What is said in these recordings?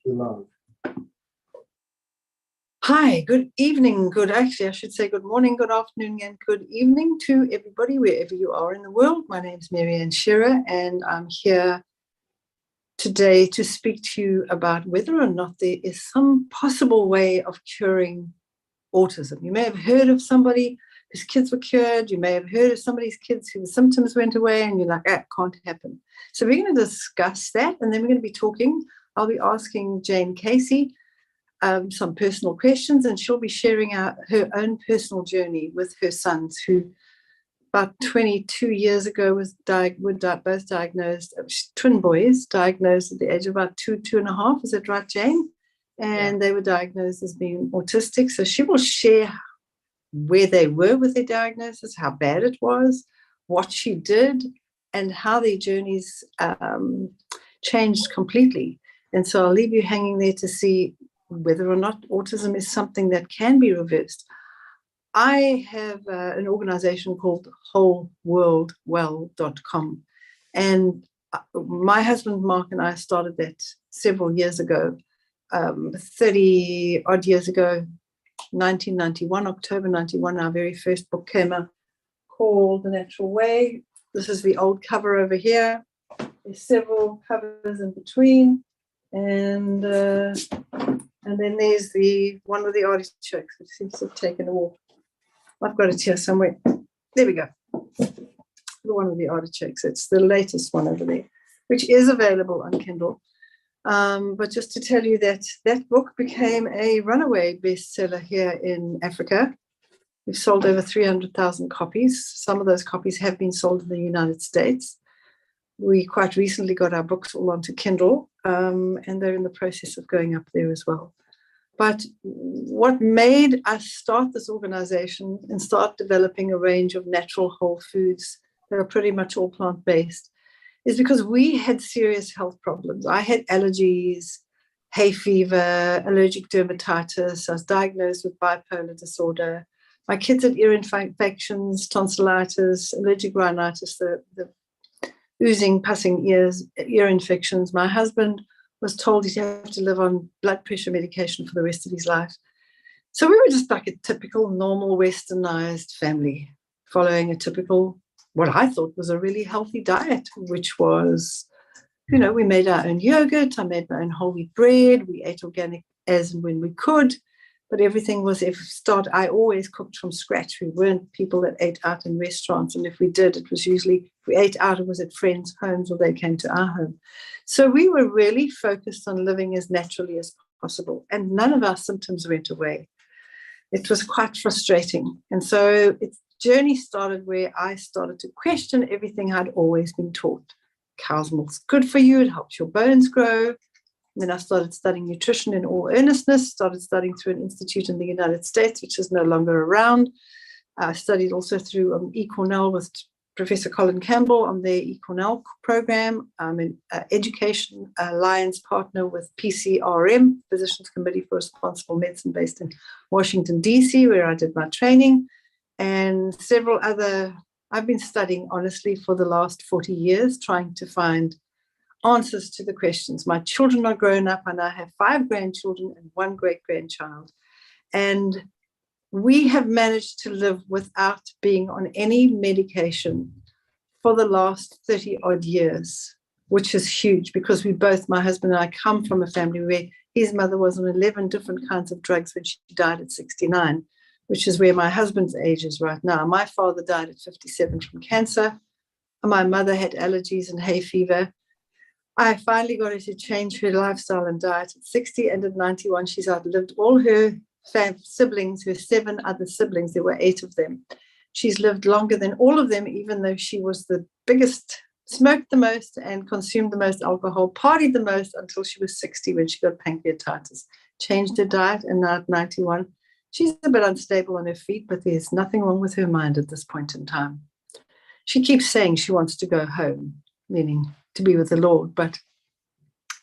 Love. Hi, good evening, I should say good morning, good afternoon, and good evening to everybody, wherever you are in the world. My name is Shearer, and I'm here today to speak to you about whether or not there is some possible way of curing autism. You may have heard of somebody whose kids were cured. You may have heard of somebody's kids whose symptoms went away, and you're like, that can't happen. So we're going to discuss that, and then we're going to be talking. I'll be asking Jane Casey some personal questions, and she'll be sharing her own personal journey with her sons, who about 22 years ago were both diagnosed, twin boys, diagnosed at the age of about two and a half. Is that right, Jane? And They were diagnosed as being autistic. So she will share where they were with their diagnosis, how bad it was, what she did, and how their journeys changed completely. And so I'll leave you hanging there to see whether or not autism is something that can be reversed. I have an organization called wholeworldwell.com, and my husband Mark and I started that several years ago, 30 odd years ago, 1991, October 91, our very first book came out called The Natural Way. This is the old cover over here. There's several covers in between, and then there's the one with the artichokes, which seems to have taken a walk. I've got it here somewhere. There we go. The one with the artichokes. It's the latest one over there, which is available on Kindle. But just to tell you that book became a runaway bestseller here in Africa. We've sold over 300,000 copies. Some of those copies have been sold in the United States. We quite recently got our books all onto Kindle, and they're in the process of going up there as well. But what made us start this organization and start developing a range of natural whole foods that are pretty much all plant-based is because we had serious health problems. I had allergies, hay fever, allergic dermatitis. I was diagnosed with bipolar disorder. My kids had ear infections, tonsillitis, allergic rhinitis, the oozing, passing ear infections. My husband was told he'd have to live on blood pressure medication for the rest of his life. So we were just like a typical, normal, westernized family, following a typical, what I thought was a really healthy diet, which was, we made our own yogurt, I made my own whole wheat bread, we ate organic as and when we could, but everything was, I always cooked from scratch. We weren't people that ate out in restaurants, and if we did, it was usually, if we ate out, it was at friends' homes or they came to our home. So we were really focused on living as naturally as possible, and none of our symptoms went away. It was quite frustrating. And so its journey started where I started to question everything I'd always been taught. Cow's milk's good for you, it helps your bones grow. And then I started studying nutrition in all earnestness, started studying through an institute in the United States, which is no longer around. I studied also through eCornell with Professor Colin Campbell on their eCornell program. I'm an education alliance partner with PCRM, Physicians Committee for Responsible Medicine, based in Washington, D.C., where I did my training, and several other. I've been studying, honestly, for the last 40 years, trying to find answers to the questions. My children are grown up, and I have 5 grandchildren and 1 great-grandchild. And we have managed to live without being on any medication for the last 30-odd years, which is huge because my husband and I come from a family where his mother was on 11 different kinds of drugs when she died at 69, which is where my husband's age is right now. My father died at 57 from cancer. My mother had allergies and hay fever. I finally got her to change her lifestyle and diet at 60, and at 91, she's outlived all her siblings, her 7 other siblings. There were 8 of them. She's lived longer than all of them, even though she was the biggest, smoked the most and consumed the most alcohol, partied the most until she was 60 when she got pancreatitis. Changed her diet, and now at 91, she's a bit unstable on her feet, but there's nothing wrong with her mind at this point in time. She keeps saying she wants to go home, meaning to be with the Lord. But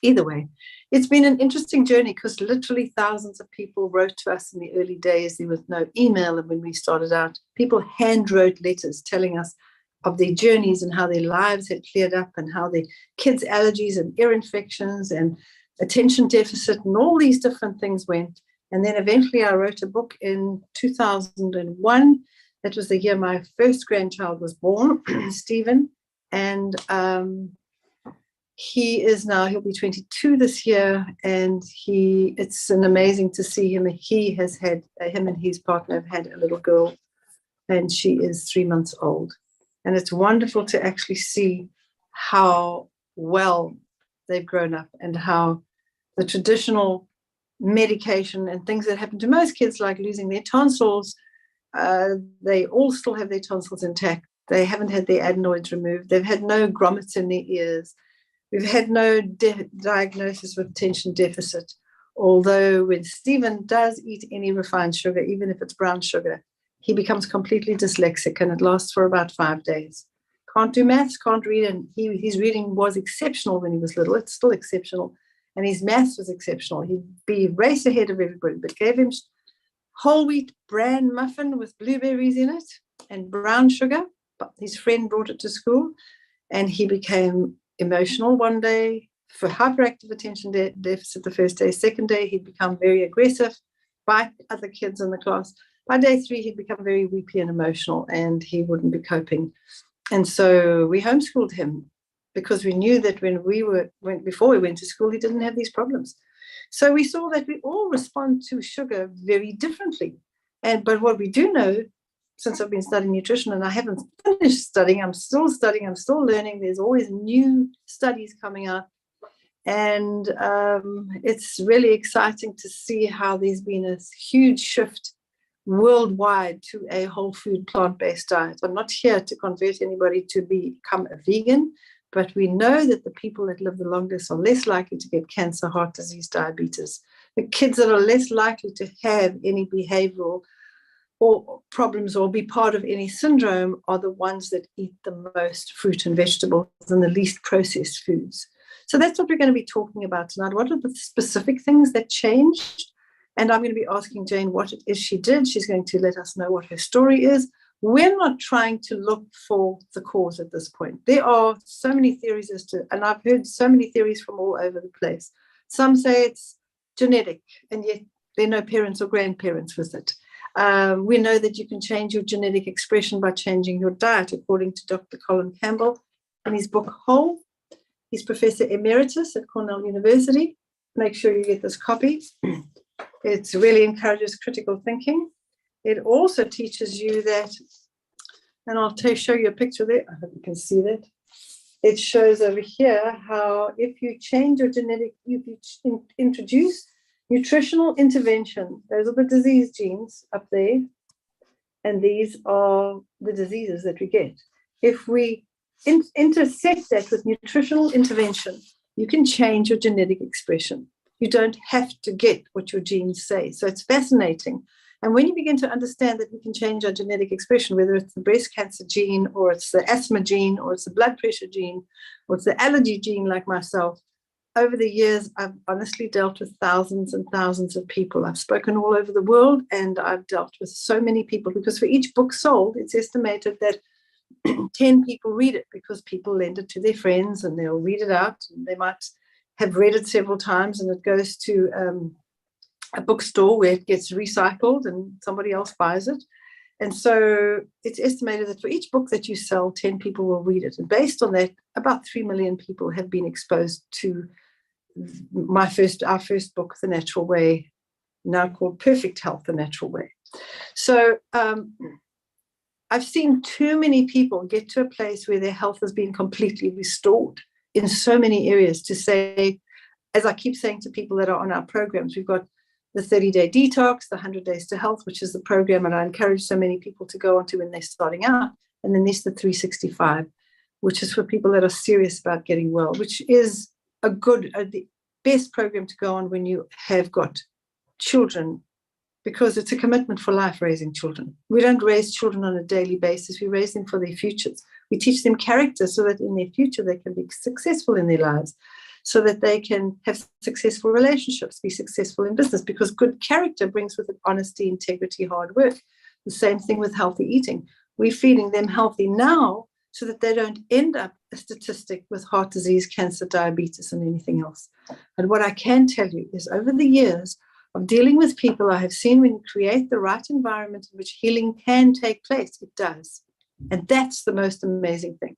either way, it's been an interesting journey because literally thousands of people wrote to us in the early days. There was no email. And when we started out, people hand wrote letters telling us of their journeys and how their lives had cleared up and how their kids' allergies and ear infections and attention deficit, and all these different things went. And then eventually I wrote a book in 2001. That was the year my first grandchild was born, Stephen. And he'll be 22 this year. And it's amazing to see him. He has had, him and his partner have had a little girl, and she is 3 months old. And it's wonderful to actually see how well they've grown up, and how the traditional medication and things that happen to most kids, like losing their tonsils, they all still have their tonsils intact. They haven't had their adenoids removed. They've had no grommets in their ears. We've had no diagnosis with attention deficit. Although when Stephen does eat any refined sugar, even if it's brown sugar, he becomes completely dyslexic, and it lasts for about 5 days. Can't do maths, can't read, and his reading was exceptional when he was little. It's still exceptional. And his maths was exceptional. He'd be race ahead of everybody, but gave him whole wheat bran muffin with blueberries in it and brown sugar. But his friend brought it to school, and he became emotional one day, for hyperactive attention deficit the first day. Second day, he'd become very aggressive, bite other kids in the class. By day 3, he'd become very weepy and emotional, and he wouldn't be coping. And so we homeschooled him, because we knew that before we went to school, he didn't have these problems. So we saw that we all respond to sugar very differently. But what we do know, since I've been studying nutrition, and I haven't finished studying, I'm still learning. There's always new studies coming out. And it's really exciting to see how there's been a huge shift worldwide to a whole food, plant-based diet. I'm not here to convert anybody to become a vegan, but we know that the people that live the longest are less likely to get cancer, heart disease, diabetes. The kids that are less likely to have any behavioral or problems or be part of any syndrome are the ones that eat the most fruit and vegetables and the least processed foods. So that's what we're going to be talking about tonight. What are the specific things that changed? And I'm going to be asking Jane what it is she did. She's going to let us know what her story is. We're not trying to look for the cause at this point. There are so many theories and I've heard so many theories from all over the place. Some say it's genetic, and yet there are no parents or grandparents with it. We know that you can change your genetic expression by changing your diet, according to Dr. Colin Campbell in his book Whole. He's Professor Emeritus at Cornell University. Make sure you get this copy. It really encourages critical thinking. It also teaches you that, and I'll show you a picture there. I hope you can see that. It shows over here how if you change your genetic, if you introduce nutritional intervention, those are the disease genes up there, and these are the diseases that we get. If we intersect that with nutritional intervention, you can change your genetic expression. You don't have to get what your genes say. So it's fascinating. And when you begin to understand that we can change our genetic expression, whether it's the breast cancer gene, or it's the asthma gene, or it's the blood pressure gene, or it's the allergy gene like myself, over the years, I've honestly dealt with thousands and thousands of people. I've spoken all over the world, and I've dealt with so many people, because for each book sold, it's estimated that 10 people read it, because people lend it to their friends and they'll read it out. And they might have read it several times, and it goes to a bookstore where it gets recycled and somebody else buys it. And so it's estimated that for each book that you sell, 10 people will read it. And based on that, about 3 million people have been exposed to our first book, The Natural Way, now called Perfect Health, The Natural Way. So I've seen too many people get to a place where their health has been completely restored in so many areas to say, as I keep saying to people that are on our programs, we've got the 30-day detox, the 100 days to health, which is the program that I encourage so many people to go onto when they're starting out. And then there's the 365, which is for people that are serious about getting well, which is the best program to go on when you have got children, because it's a commitment for life raising children. We don't raise children on a daily basis. We raise them for their futures. We teach them character so that in their future they can be successful in their lives, so that they can have successful relationships, be successful in business, because good character brings with it honesty, integrity, hard work. The same thing with healthy eating. We're feeding them healthy now so that they don't end up a statistic with heart disease, cancer, diabetes, and anything else. And what I can tell you is over the years of dealing with people, I have seen when you create the right environment in which healing can take place, it does. And that's the most amazing thing.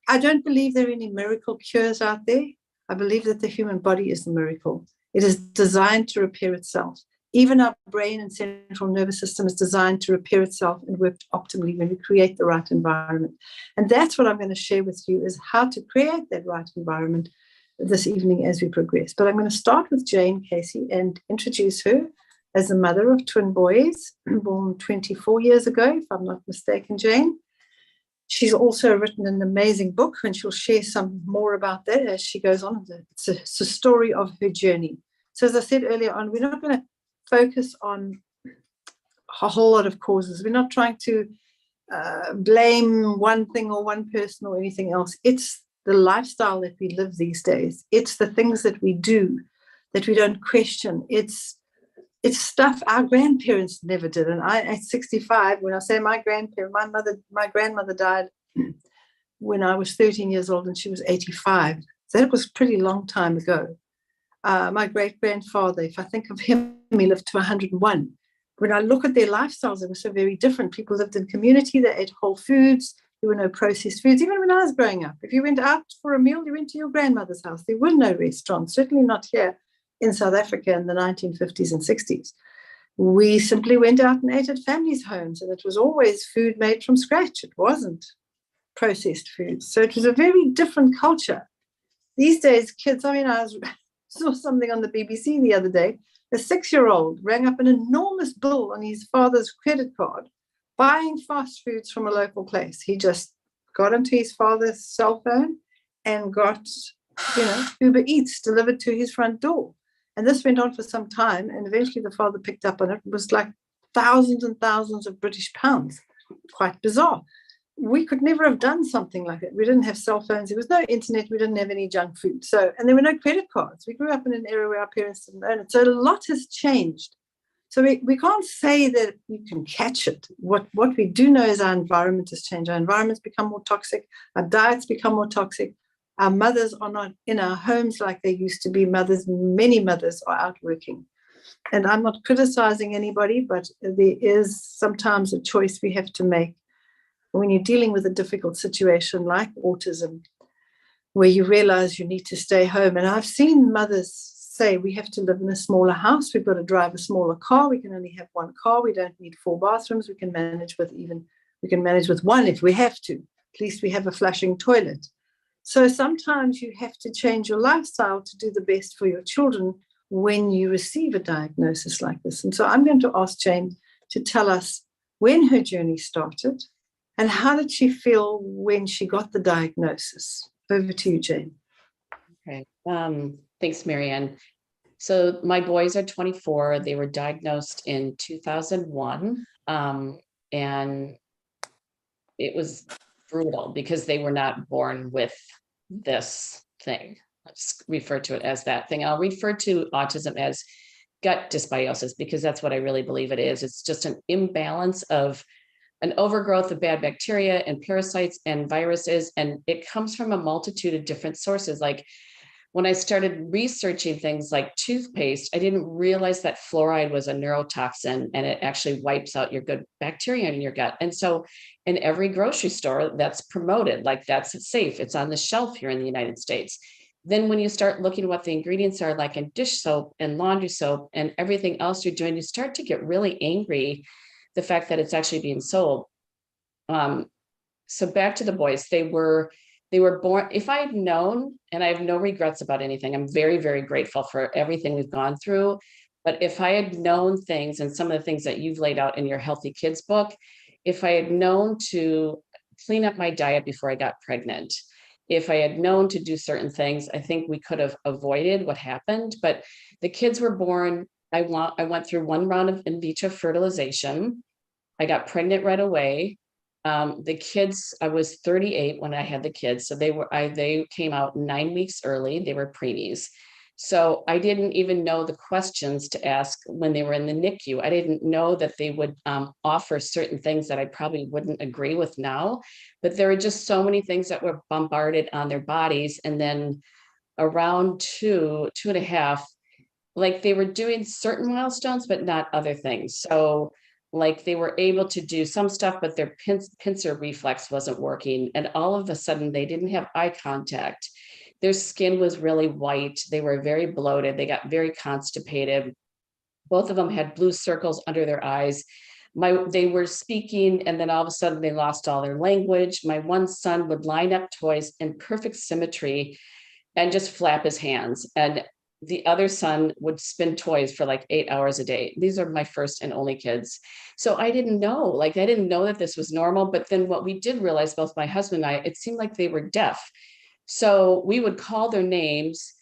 I don't believe there are any miracle cures out there. I believe that the human body is the miracle. It is designed to repair itself. Even our brain and central nervous system is designed to repair itself and work optimally when we create the right environment. And that's what I'm going to share with you, is how to create that right environment this evening as we progress. But I'm going to start with Jane Casey and introduce her as the mother of twin boys, born 24 years ago, if I'm not mistaken, Jane. She's also written an amazing book, and she'll share some more about that as she goes on. It's a story of her journey. So as I said earlier on, we're not going to focus on a whole lot of causes. We're not trying to blame one thing or one person or anything else. It's the lifestyle that we live these days. It's the things that we do that we don't question. It's stuff our grandparents never did. And I, at 65, when I say my grandmother died when I was 13 years old and she was 85. So that was a pretty long time ago. My great-grandfather, if I think of him, he lived to 101. When I look at their lifestyles, they were so very different. People lived in community, they ate whole foods, there were no processed foods. Even when I was growing up, if you went out for a meal, you went to your grandmother's house. There were no restaurants, certainly not here in South Africa in the 1950s and 60s. We simply went out and ate at families' homes, and it was always food made from scratch. It wasn't processed food. So it was a very different culture. These days, kids, I saw something on the BBC the other day. A 6-year-old rang up an enormous bill on his father's credit card, buying fast foods from a local place. He just got into his father's cell phone and got, Uber Eats delivered to his front door. And this went on for some time, and eventually the father picked up on it. It was like thousands and thousands of British pounds. Quite bizarre. We could never have done something like it. We didn't have cell phones. There was no internet. We didn't have any junk food. And there were no credit cards. We grew up in an era where our parents didn't own it. So a lot has changed. So we can't say that you can catch it. What we do know is our environment has changed. Our environments become more toxic. Our diets become more toxic. Our mothers are not in our homes like they used to be. Many mothers are out working. And I'm not criticizing anybody, but there is sometimes a choice we have to make when you're dealing with a difficult situation like autism, where you realize you need to stay home. And I've seen mothers say, we have to live in a smaller house. We've got to drive a smaller car. We can only have one car. We don't need 4 bathrooms. We can manage with one if we have to. At least we have a flushing toilet. So sometimes you have to change your lifestyle to do the best for your children when you receive a diagnosis like this. And so I'm going to ask Jane to tell us when her journey started and how did she feel when she got the diagnosis. Over to you, Jane. Okay. Thanks, Marianne. So my boys are 24. They were diagnosed in 2001. And it was brutal because they were not born with this thing. Let's refer to it as that thing. I'll refer to autism as gut dysbiosis because that's what I really believe it is. It's just an imbalance of an overgrowth of bad bacteria and parasites and viruses. And it comes from a multitude of different sources. Like when I started researching things like toothpaste, I didn't realize that fluoride was a neurotoxin and it actually wipes out your good bacteria in your gut. And so in every grocery store that's promoted, like that's safe, it's on the shelf here in the United States. Then when you start looking at what the ingredients are like in dish soap and laundry soap and everything else you're doing, you start to get really angry, the fact that it's actually being sold. So back to the boys, they were born, if I had known, and I have no regrets about anything, I'm very, very grateful for everything we've gone through. But if I had known things and some of the things that you've laid out in your Healthy Kids book, if I had known to clean up my diet before I got pregnant, if I had known to do certain things, I think we could have avoided what happened. But the kids were born, I went through 1 round of in vitro fertilization. I got pregnant right away. The kids, I was 38 when I had the kids. So they came out 9 weeks early. They were preemies. So I didn't even know the questions to ask when they were in the NICU. I didn't know that they would offer certain things that I probably wouldn't agree with now, but there were just so many things that were bombarded on their bodies. And then around 2.5, like they were doing certain milestones, but not other things. So like they were able to do some stuff, but their pincer reflex wasn't working. And all of a sudden they didn't have eye contact. Their skin was really white. They were very bloated. They got very constipated. Both of them had blue circles under their eyes. They were speaking, and then all of a sudden they lost all their language. My one son would line up toys in perfect symmetry and just flap his hands. And the other son would spin toys for like 8 hours a day. These are my first and only kids. So I didn't know that this was normal. But then what we did realize, both my husband and I, it seemed like they were deaf. So we would call their names.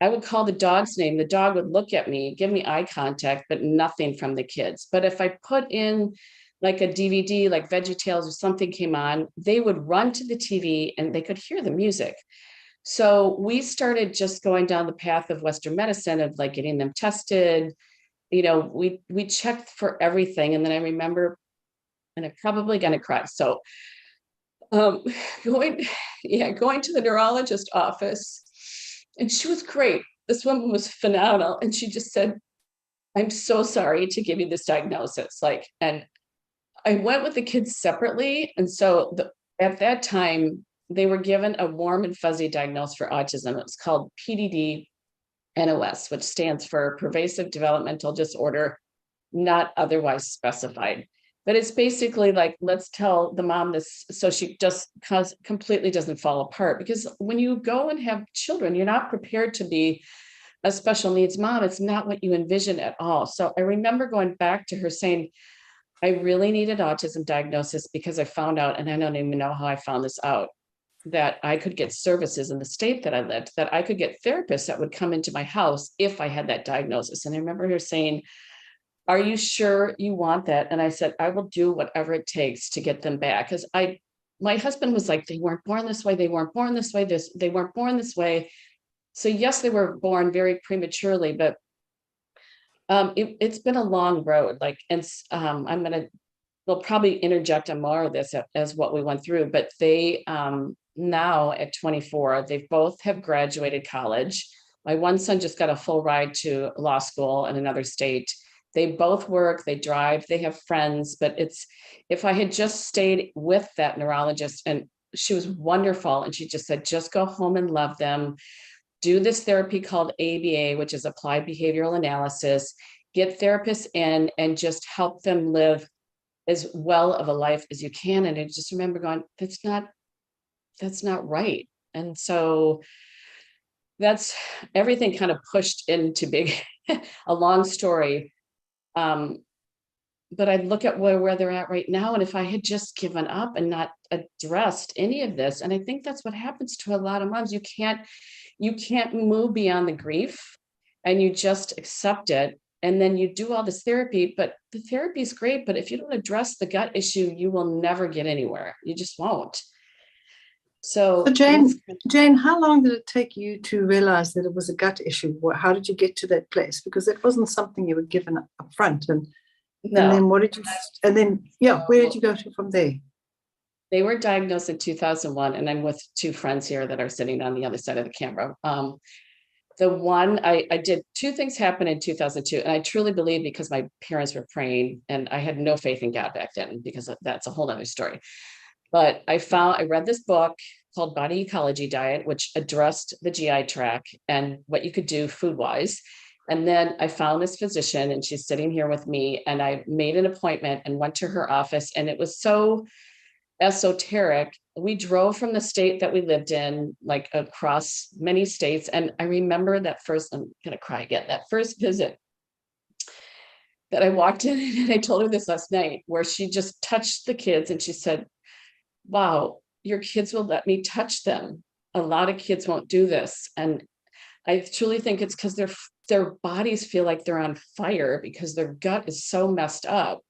I would call the dog's name. The dog would look at me, give me eye contact, but nothing from the kids. But if I put in like a DVD, like VeggieTales or something came on, they would run to the TV and they could hear the music. So we started just going down the path of Western medicine, of like getting them tested. We checked for everything. And then I remember, and I'm probably going to cry. So um, going to the neurologist office, and she was great. This woman was phenomenal. And she just said, "I'm so sorry to give you this diagnosis." And I went with the kids separately. And so at that time, they were given a warm and fuzzy diagnosis for autism. It was called PDD NOS, which stands for pervasive developmental disorder, not otherwise specified. But it's basically like, let's tell the mom this so she just completely doesn't fall apart. Because when you go and have children, you're not prepared to be a special needs mom. It's not what you envision at all. So I remember going back to her saying, I really needed autism diagnosis because I found out, and I don't even know how I found this out, that I could get services in the state that I lived, that I could get therapists that would come into my house if I had that diagnosis. And I remember her saying, "Are you sure you want that?" And I said, "I will do whatever it takes to get them back." Because my husband was like, "They weren't born this way. They weren't born this way. They weren't born this way." So yes, they were born very prematurely, but it's been a long road. We'll probably interject on more of this as what we went through, but they now at 24, they both have graduated college. My one son just got a full ride to law school in another state. They both work, they drive, they have friends, but if I had just stayed with that neurologist, and she was wonderful, and she just said, just go home and love them, do this therapy called ABA, which is applied behavioral analysis, get therapists in and just help them live as well of a life as you can. And I just remember going, that's not right. And so that's everything kind of pushed into big, a long story. But I look at where they're at right now. And if I had just given up and not addressed any of this, and I think that's what happens to a lot of moms, you can't move beyond the grief, and you just accept it. And then you do all this therapy, but the therapy is great. But if you don't address the gut issue, you will never get anywhere. You just won't. So So Jane, how long did it take you to realize that it was a gut issue? How did you get to that place? Because it wasn't something you were given up front. And then where did you go to from there? They were diagnosed in 2001, and I'm with two friends here that are sitting on the other side of the camera. The one, I did two things happen in 2002, and I truly believe because my parents were praying, and I had no faith in God back then, because that's a whole other story. But I read this book called Body Ecology Diet, which addressed the GI tract and what you could do food wise. And then I found this physician, and she's sitting here with me, and I made an appointment and went to her office, and it was so esoteric. We drove from the state that we lived in, like across many states. And I remember that first, I'm going to cry again, that first visit that I walked in, and I told her this last night, where she just touched the kids and she said, "Wow, your kids will let me touch them. A lot of kids won't do this." And I truly think it's because their bodies feel like they're on fire because their gut is so messed up.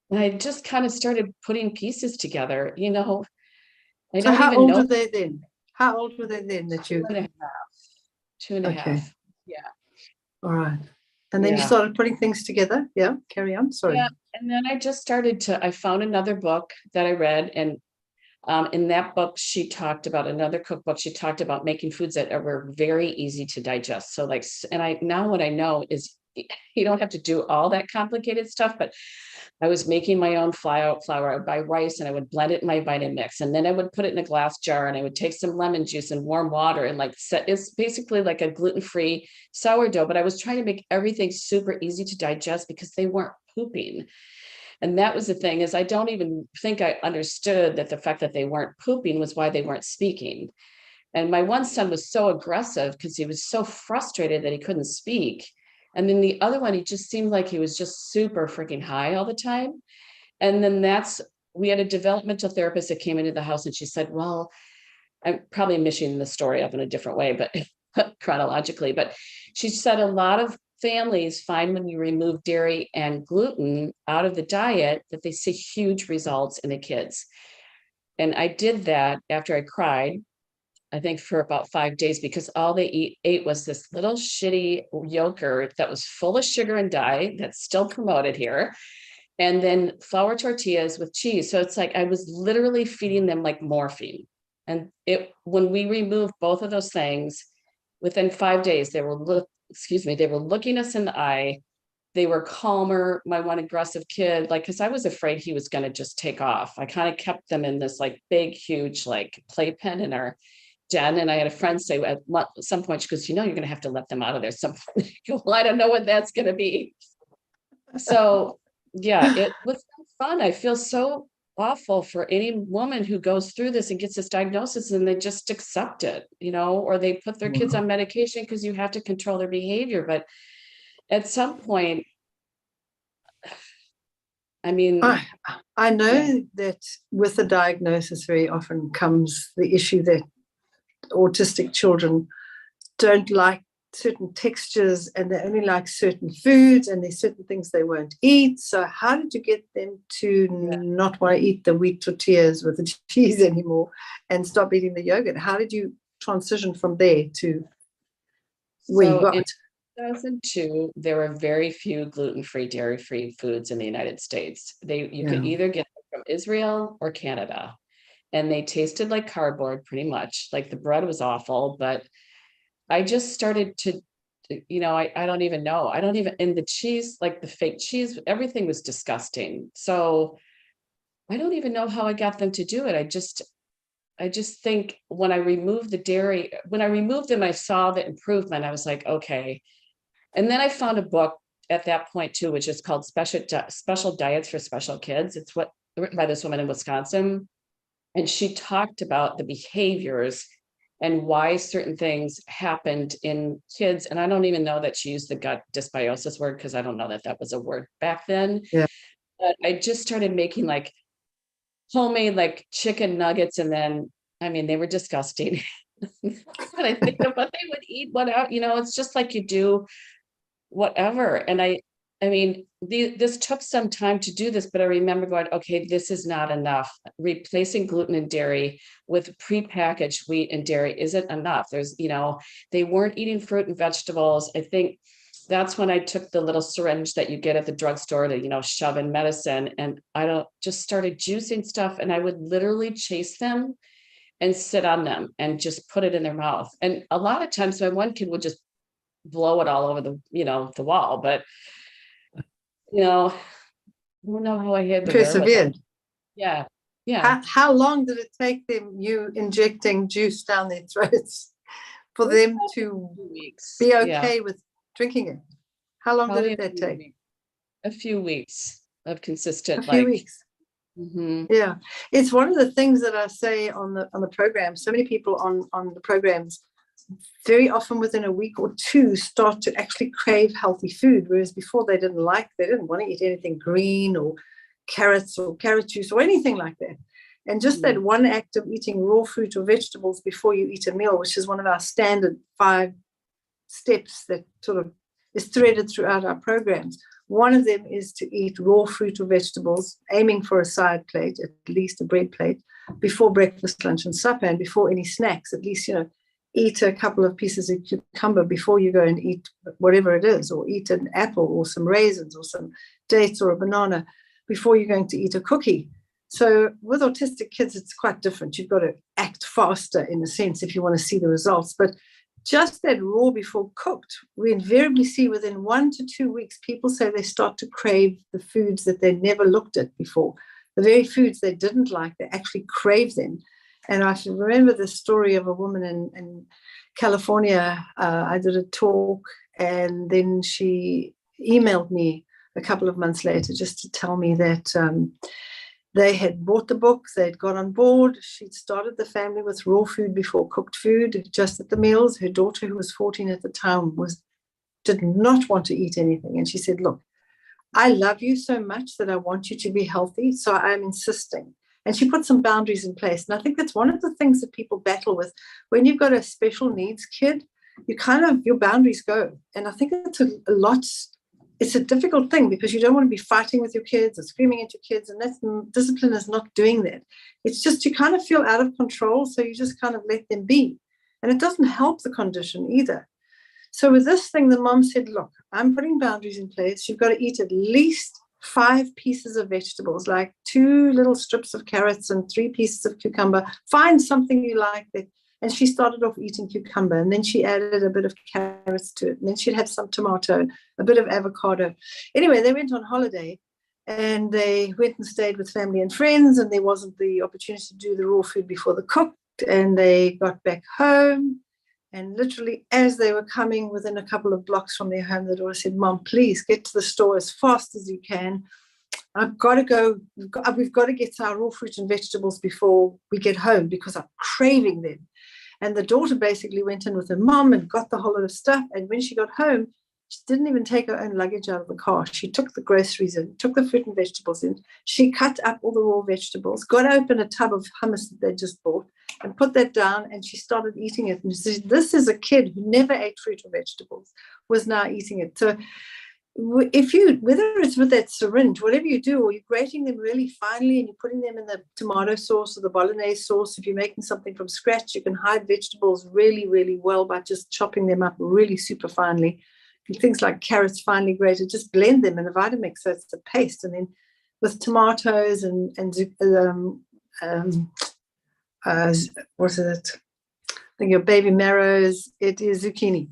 And I just kind of started putting pieces together, I So don't how even old know. were they then? How old were they then that you? two and a Okay. half. Yeah. All right. And then you Yeah. started putting things together. Yeah. Carry on. Sorry. Yeah. And then I just started I found another book that I read, and in that book, she talked about another cookbook. She talked about making foods that were very easy to digest. So like, and now what I know is you don't have to do all that complicated stuff, but I was making my own flour. I would buy rice and I would blend it in my Vitamix, and then I would put it in a glass jar, and I would take some lemon juice and warm water and like it's basically like a gluten-free sourdough, but I was trying to make everything super easy to digest because they weren't pooping. And that was the thing, is I don't even think I understood that the fact that they weren't pooping was why they weren't speaking. And my one son was so aggressive because he was so frustrated that he couldn't speak. And then the other one, he just seemed like he was just super freaking high all the time. And then we had a developmental therapist that came into the house, and she said, well, I'm probably mishing the story up in a different way, but chronologically, but she said a lot of families find when you remove dairy and gluten out of the diet that they see huge results in the kids. And I did that after I cried, I think for about 5 days, because all they ate was this little shitty yogurt that was full of sugar and dye that's still promoted here. And then flour tortillas with cheese. So it's like I was literally feeding them like morphine. And when we removed both of those things, within 5 days, they were looking us in the eye. They were calmer. My one aggressive kid, like, because I was afraid he was going to just take off. I kind of kept them in this like big, huge, like playpen in our den. And I had a friend say at some point, she goes, you're going to have to let them out of there. Some point. Well, I don't know what that's going to be. So yeah, it was fun. I feel so awful for any woman who goes through this and gets this diagnosis and they just accept it, or they put their kids on medication because you have to control their behavior. But at some point, I mean, I know that with the diagnosis very often comes the issue that autistic children don't like certain textures and they only like certain foods, and there's certain things they won't eat. So how did you get them to not want to eat the wheat tortillas with the cheese anymore and stop eating the yogurt? How did you transition from there to where you got? In 2002, there were very few gluten-free, dairy-free foods in the United States. You could either get them from Israel or Canada, and they tasted like cardboard pretty much. Like the bread was awful, but I just started to, I don't even know. And the cheese, like the fake cheese, everything was disgusting. So I don't even know how I got them to do it. I just think when I removed the dairy, when I removed them, I saw the improvement. I was like, okay. And then I found a book at that point too, which is called Special Diets for Special Kids. It's written by this woman in Wisconsin. And she talked about the behaviors and why certain things happened in kids. And I don't even know that she used the gut dysbiosis word, because I don't know that was a word back then. Yeah. But I just started making like homemade like chicken nuggets. And then, I mean, they were disgusting. But I think of what they would eat, it's just like you do whatever. And I mean, this took some time to do this, but I remember going, okay, this is not enough. Replacing gluten and dairy with prepackaged wheat and dairy isn't enough. They weren't eating fruit and vegetables. I think that's when I took the little syringe that you get at the drugstore to, shove in medicine. And just started juicing stuff. And I would literally chase them and sit on them and just put it in their mouth. And a lot of times my one kid would just blow it all over the wall. But I don't know how I had the Persevered. Yeah. Yeah. How long did it take them, you injecting juice down their throats, for them to be okay with drinking it? How long did that take? A few weeks of consistent. A few weeks. Mm-hmm. Yeah, it's one of the things that I say on the program. So many people on the programs, very often within a week or two, start to actually crave healthy food, whereas before they didn't want to eat anything green or carrots or carrot juice or anything like that. And just that one act of eating raw fruit or vegetables before you eat a meal, which is one of our standard 5 steps that sort of is threaded throughout our programs. One of them is to eat raw fruit or vegetables, aiming for a side plate, at least a bread plate, before breakfast, lunch, and supper, and before any snacks, at least, eat a couple of pieces of cucumber before you go and eat whatever it is, or eat an apple or some raisins or some dates or a banana before you're going to eat a cookie. So with autistic kids, it's quite different. You've got to act faster in a sense if you want to see the results. But just that raw before cooked, we invariably see within 1 to 2 weeks, people say they start to crave the foods that they never looked at before. The very foods they didn't like, they actually crave them. And I can remember the story of a woman in California. I did a talk, and then she emailed me a couple of months later just to tell me that they had bought the book, they'd got on board. She'd started the family with raw food before cooked food, just at the meals. Her daughter, who was 14 at the time, did not want to eat anything. And she said, look, I love you so much that I want you to be healthy, so I'm insisting. And she put some boundaries in place. And I think that's one of the things that people battle with. When you've got a special needs kid, your boundaries go. And I think it's a difficult thing, because you don't want to be fighting with your kids or screaming at your kids. And discipline is not doing that. It's just you kind of feel out of control, so you just kind of let them be. And it doesn't help the condition either. So with this thing, the mom said, look, I'm putting boundaries in place. You've got to eat at least 5 pieces of vegetables, like 2 little strips of carrots and 3 pieces of cucumber. Find something you like. And she started off eating cucumber, and then she added a bit of carrots to it. And then she'd have some tomato, a bit of avocado. Anyway, they went on holiday, and they went and stayed with family and friends, and there wasn't the opportunity to do the raw food before the cooked. And they got back home, and literally as they were coming within a couple of blocks from their home, the daughter said, Mom, please get to the store as fast as you can. I've got to go. We've got to get our raw fruit and vegetables before we get home, because I'm craving them. And the daughter basically went in with her mom and got the whole lot of stuff. And when she got home, she didn't even take her own luggage out of the car. She took the groceries in, took the fruit and vegetables in. She cut up all the raw vegetables, got open a tub of hummus that they just bought, and put that down, and she started eating it. And she said, this is a kid who never ate fruit or vegetables, was now eating it. So whether it's with that syringe, whatever you do, or you're grating them really finely and you're putting them in the tomato sauce or the bolognese sauce, if you're making something from scratch, you can hide vegetables really, really well by just chopping them up really super finely. Things like carrots finely grated, just blend them in a Vitamix so it's a paste. And then with tomatoes and what is it? I think your baby marrows, it is zucchini.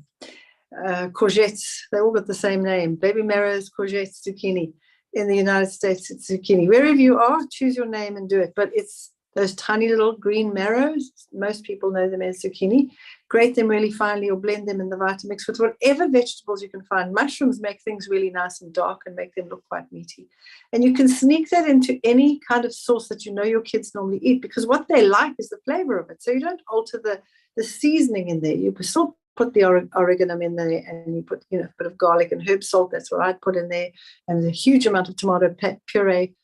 Courgettes, they all got the same name. Baby marrows, courgettes, zucchini. In the United States, it's zucchini. Wherever you are, choose your name and do it. But it's those tiny little green marrows. Most people know them as zucchini. Grate them really finely or blend them in the Vitamix with whatever vegetables you can find. Mushrooms make things really nice and dark and make them look quite meaty. And you can sneak that into any kind of sauce that you know your kids normally eat, because what they like is the flavor of it. So you don't alter the seasoning in there. You still put the oregano in there, and you put a bit of garlic and herb salt. That's what I'd put in there, and a huge amount of tomato puree.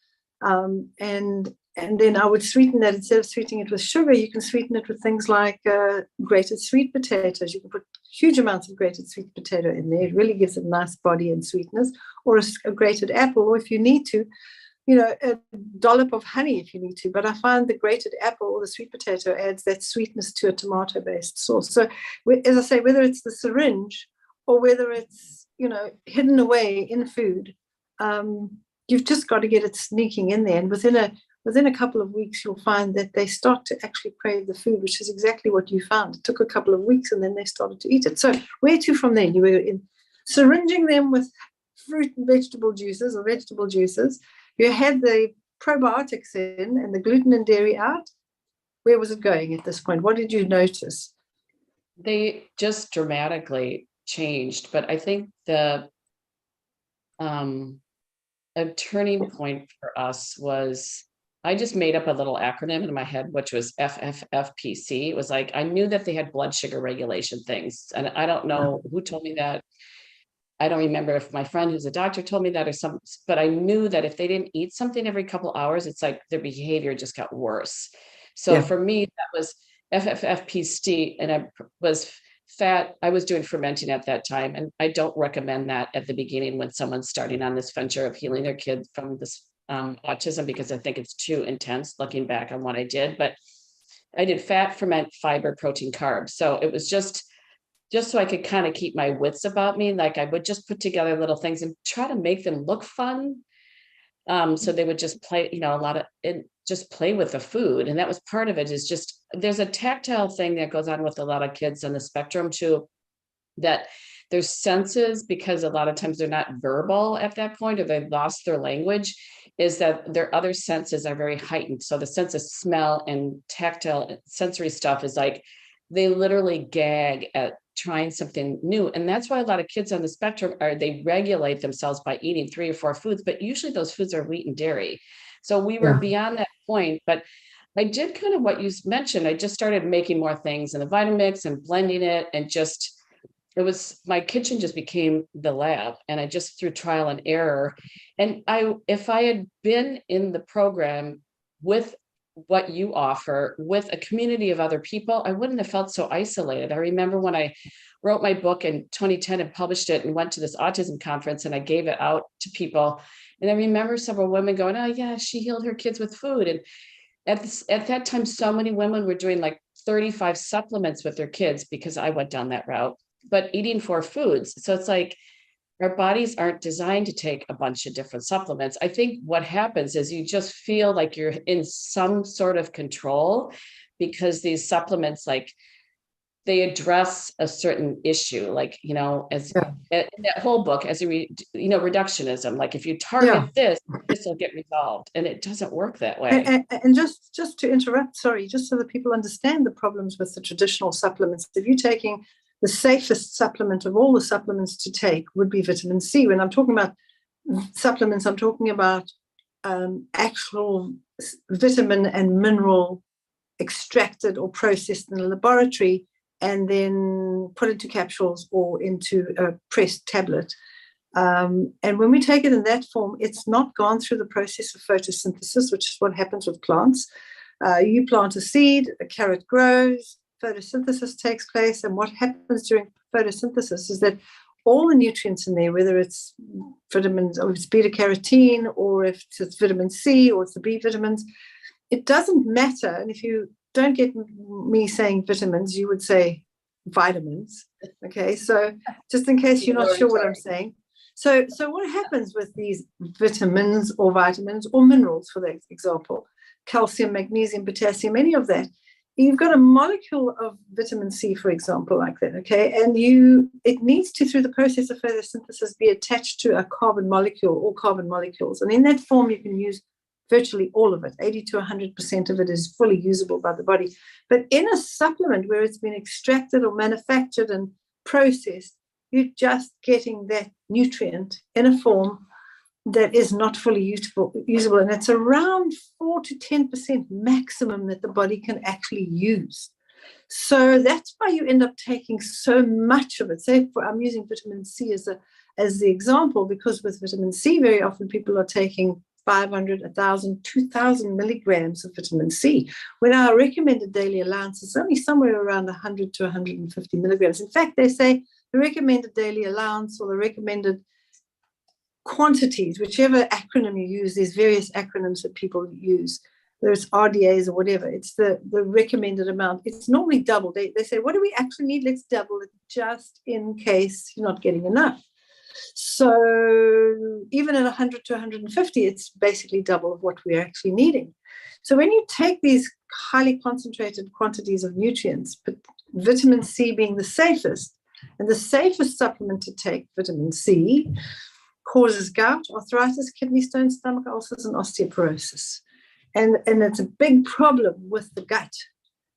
And then I would sweeten that. Instead of sweetening it with sugar, you can sweeten it with things like grated sweet potatoes. You can put huge amounts of grated sweet potato in there. It really gives it a nice body and sweetness. Or a grated apple, or if you need to, a dollop of honey if you need to. But I find the grated apple or the sweet potato adds that sweetness to a tomato-based sauce. So as I say, whether it's the syringe or whether it's, hidden away in food, you've just got to get it sneaking in there. And within a couple of weeks, you'll find that they start to actually crave the food, which is exactly what you found. It took a couple of weeks, and then they started to eat it. So where to from there? You were syringing them with fruit and vegetable juices or vegetable juices. You had the probiotics in and the gluten and dairy out. Where was it going at this point? What did you notice? They just dramatically changed, but I think a turning point for us was, I just made up a little acronym in my head, which was FFFPC. It was like, I knew that they had blood sugar regulation things. And I don't know who told me that. I don't remember if my friend who's a doctor told me that or something, but I knew that if they didn't eat something every couple hours, it's like their behavior just got worse. So for me, that was FFFPC, and I was fat. I was doing fermenting at that time, and I don't recommend that at the beginning when someone's starting on this venture of healing their kid from this autism, because I think it's too intense looking back on what I did. But I did fat, ferment, fiber, protein, carbs. So it was just so I could kind of keep my wits about me. Like I would just put together little things and try to make them look fun. So they would just play, a lot of it, just play with the food. And that was part of it, is just, there's a tactile thing that goes on with a lot of kids on the spectrum too, that their senses, because a lot of times they're not verbal at that point, or they've lost their language, is that their other senses are very heightened. So the sense of smell and tactile sensory stuff is like, they literally gag at trying something new. And that's why a lot of kids on the spectrum they regulate themselves by eating 3 or 4 foods, but usually those foods are wheat and dairy. So we were beyond that point, but I did kind of what you mentioned. I just started making more things in the Vitamix and blending it, and just, my kitchen just became the lab, and I just, through trial and error. And if I had been in the program with what you offer, with a community of other people, I wouldn't have felt so isolated. I remember when I wrote my book in 2010 and published it and went to this autism conference, and I gave it out to people. And I remember several women going, oh yeah, she healed her kids with food. And at that time, so many women were doing like 35 supplements with their kids, because I went down that route, but eating 4 foods. So it's like, our bodies aren't designed to take a bunch of different supplements. I think what happens is you just feel like you're in some sort of control, because these supplements, like, they address a certain issue, like, as in that whole book, as reductionism, like if you target this will get resolved, and it doesn't work that way. And just to interrupt, sorry, just so that people understand the problems with the traditional supplements, if you're taking the safest supplement of all the supplements to take would be vitamin C. When I'm talking about supplements, I'm talking about actual vitamin and mineral extracted or processed in a laboratory and then put into capsules or into a pressed tablet. And when we take it in that form, it's not gone through the process of photosynthesis, which is what happens with plants. You plant a seed, a carrot grows, photosynthesis takes place, and what happens during photosynthesis is that all the nutrients in there, whether it's vitamins, or it's beta carotene, or if it's vitamin C, or it's the B vitamins, it doesn't matter. And if you don't get me saying vitamins, you would say vitamins. Okay, so just in case you're not sure what I'm saying. So what happens with these vitamins or vitamins or minerals, for that example, calcium, magnesium, potassium, any of that, you've got a molecule of vitamin C, for example, like that, okay? And it needs to, through the process of photosynthesis, be attached to a carbon molecule or carbon molecules. And in that form, you can use virtually all of it. 80 to 100% of it is fully usable by the body. But in a supplement where it's been extracted or manufactured and processed, you're just getting that nutrient in a form that is not fully usable, and it's around 4 to 10% maximum that the body can actually use. So that's why you end up taking so much of it. Say, I'm using vitamin C as the example, because with vitamin C, very often people are taking 500, 1,000, 2,000 milligrams of vitamin C, when our recommended daily allowance is only somewhere around 100 to 150 milligrams. In fact, they say the recommended daily allowance, or the recommended quantities, whichever acronym you use, there's various acronyms that people use, whether it's RDAs or whatever, it's the recommended amount. It's normally double. They say, what do we actually need? Let's double it just in case you're not getting enough. So even at 100 to 150, it's basically double of what we're actually needing. So when you take these highly concentrated quantities of nutrients, but vitamin C being the safest, and the safest supplement to take, vitamin C, causes gout, arthritis, kidney stones, stomach ulcers, and osteoporosis. And it's a big problem with the gut,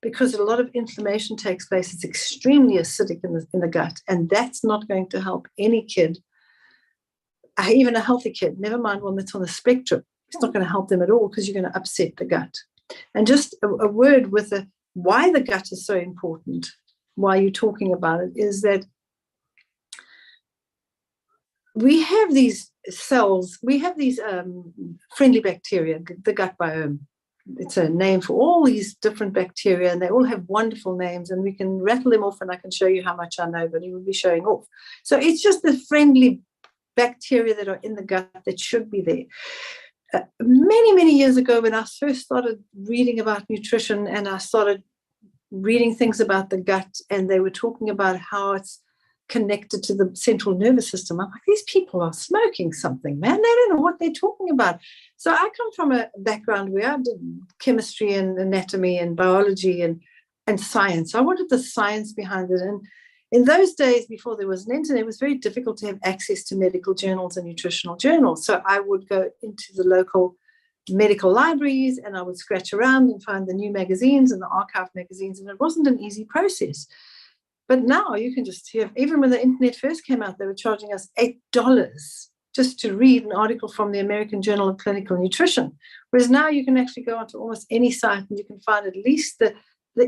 because a lot of inflammation takes place. It's extremely acidic in the gut, and that's not going to help any kid, even a healthy kid, never mind one that's on the spectrum. It's not going to help them at all, because you're going to upset the gut. And just a word with why the gut is so important, why you're talking about it, is that we have these cells, we have these friendly bacteria, the gut biome. It's a name for all these different bacteria, and they all have wonderful names, and we can rattle them off, and I can show you how much I know, but it will be showing off. So it's just the friendly bacteria that are in the gut that should be there. Many, many years ago, when I first started reading about nutrition, and I started reading things about the gut, and they were talking about how it's connected to the central nervous system. I'm like, these people are smoking something, man. They don't know what they're talking about. So I come from a background where I did chemistry and anatomy and biology and science. I wanted the science behind it. And in those days, before there was an internet, it was very difficult to have access to medical journals and nutritional journals. So I would go into the local medical libraries and I would scratch around and find the new magazines and the archive magazines. And it wasn't an easy process. But now you can just hear, even when the internet first came out, they were charging us $8 just to read an article from the American Journal of Clinical Nutrition. Whereas now you can actually go onto almost any site and you can find at least the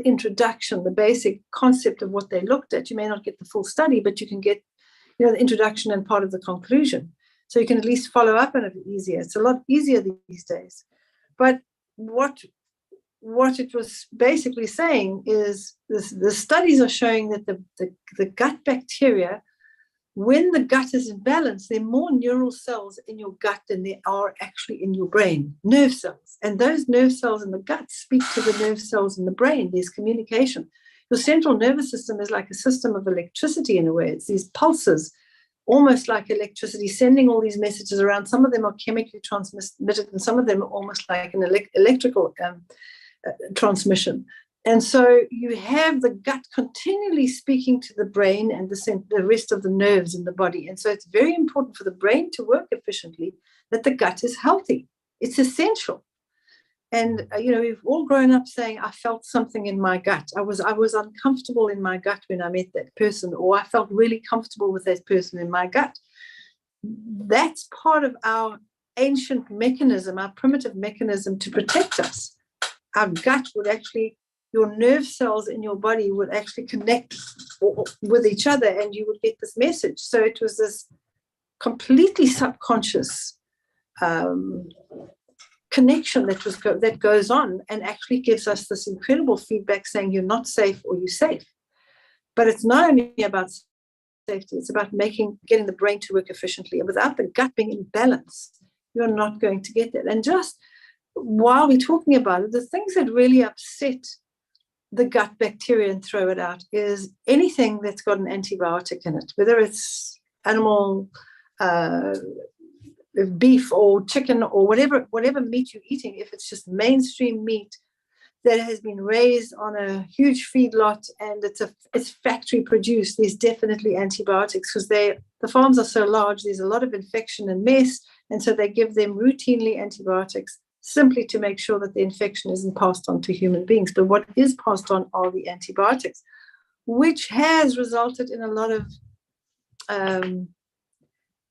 introduction, the basic concept of what they looked at. You may not get the full study, but you can get, the introduction and part of the conclusion. So you can at least follow up on it easier. It's a lot easier these days. But what it was basically saying is the studies are showing that the gut bacteria, when the gut is in balance, there are more neural cells in your gut than there are actually in your brain, nerve cells. And those nerve cells in the gut speak to the nerve cells in the brain. There's communication. Your central nervous system is like a system of electricity in a way. It's these pulses, almost like electricity, sending all these messages around. Some of them are chemically transmitted, and some of them are almost like an electrical transmission. And so you have the gut continually speaking to the brain and the rest of the nerves in the body. And so it's very important for the brain to work efficiently that the gut is healthy. It's essential. And, we've all grown up saying, I felt something in my gut. I was uncomfortable in my gut when I met that person, or I felt really comfortable with that person in my gut. That's part of our ancient mechanism, our primitive mechanism to protect us. Our gut would actually, your nerve cells in your body would actually connect with each other and you would get this message. So it was this completely subconscious connection that goes on and actually gives us this incredible feedback saying you're not safe or you're safe. But it's not only about safety, it's about getting the brain to work efficiently. And without the gut being in balance, you're not going to get that. And just while we're talking about it, the things that really upset the gut bacteria and throw it out is anything that's got an antibiotic in it, whether it's animal, beef or chicken or whatever meat you're eating. If it's just mainstream meat that has been raised on a huge feedlot and it's factory produced, there's definitely antibiotics because the farms are so large, there's a lot of infection and mess, and so they give them routinely antibiotics simply to make sure that the infection isn't passed on to human beings. But what is passed on are the antibiotics, which has resulted in a lot of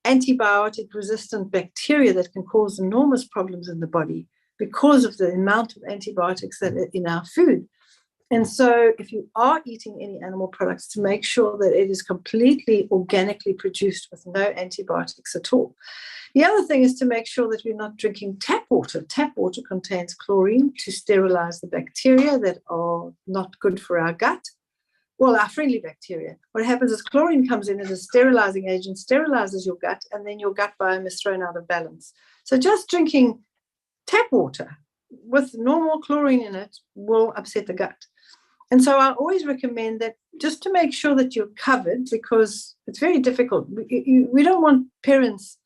antibiotic resistant bacteria that can cause enormous problems in the body because of the amount of antibiotics that are in our food. And so if you are eating any animal products, to make sure that it is completely organically produced with no antibiotics at all. The other thing is to make sure that we're not drinking tap water. Tap water contains chlorine to sterilize the bacteria that are not good for our gut. Well, our friendly bacteria. What happens is chlorine comes in as a sterilizing agent, sterilizes your gut, and then your gut biome is thrown out of balance. So just drinking tap water with normal chlorine in it will upset the gut. And so I always recommend that just to make sure that you're covered, because it's very difficult. We don't want parents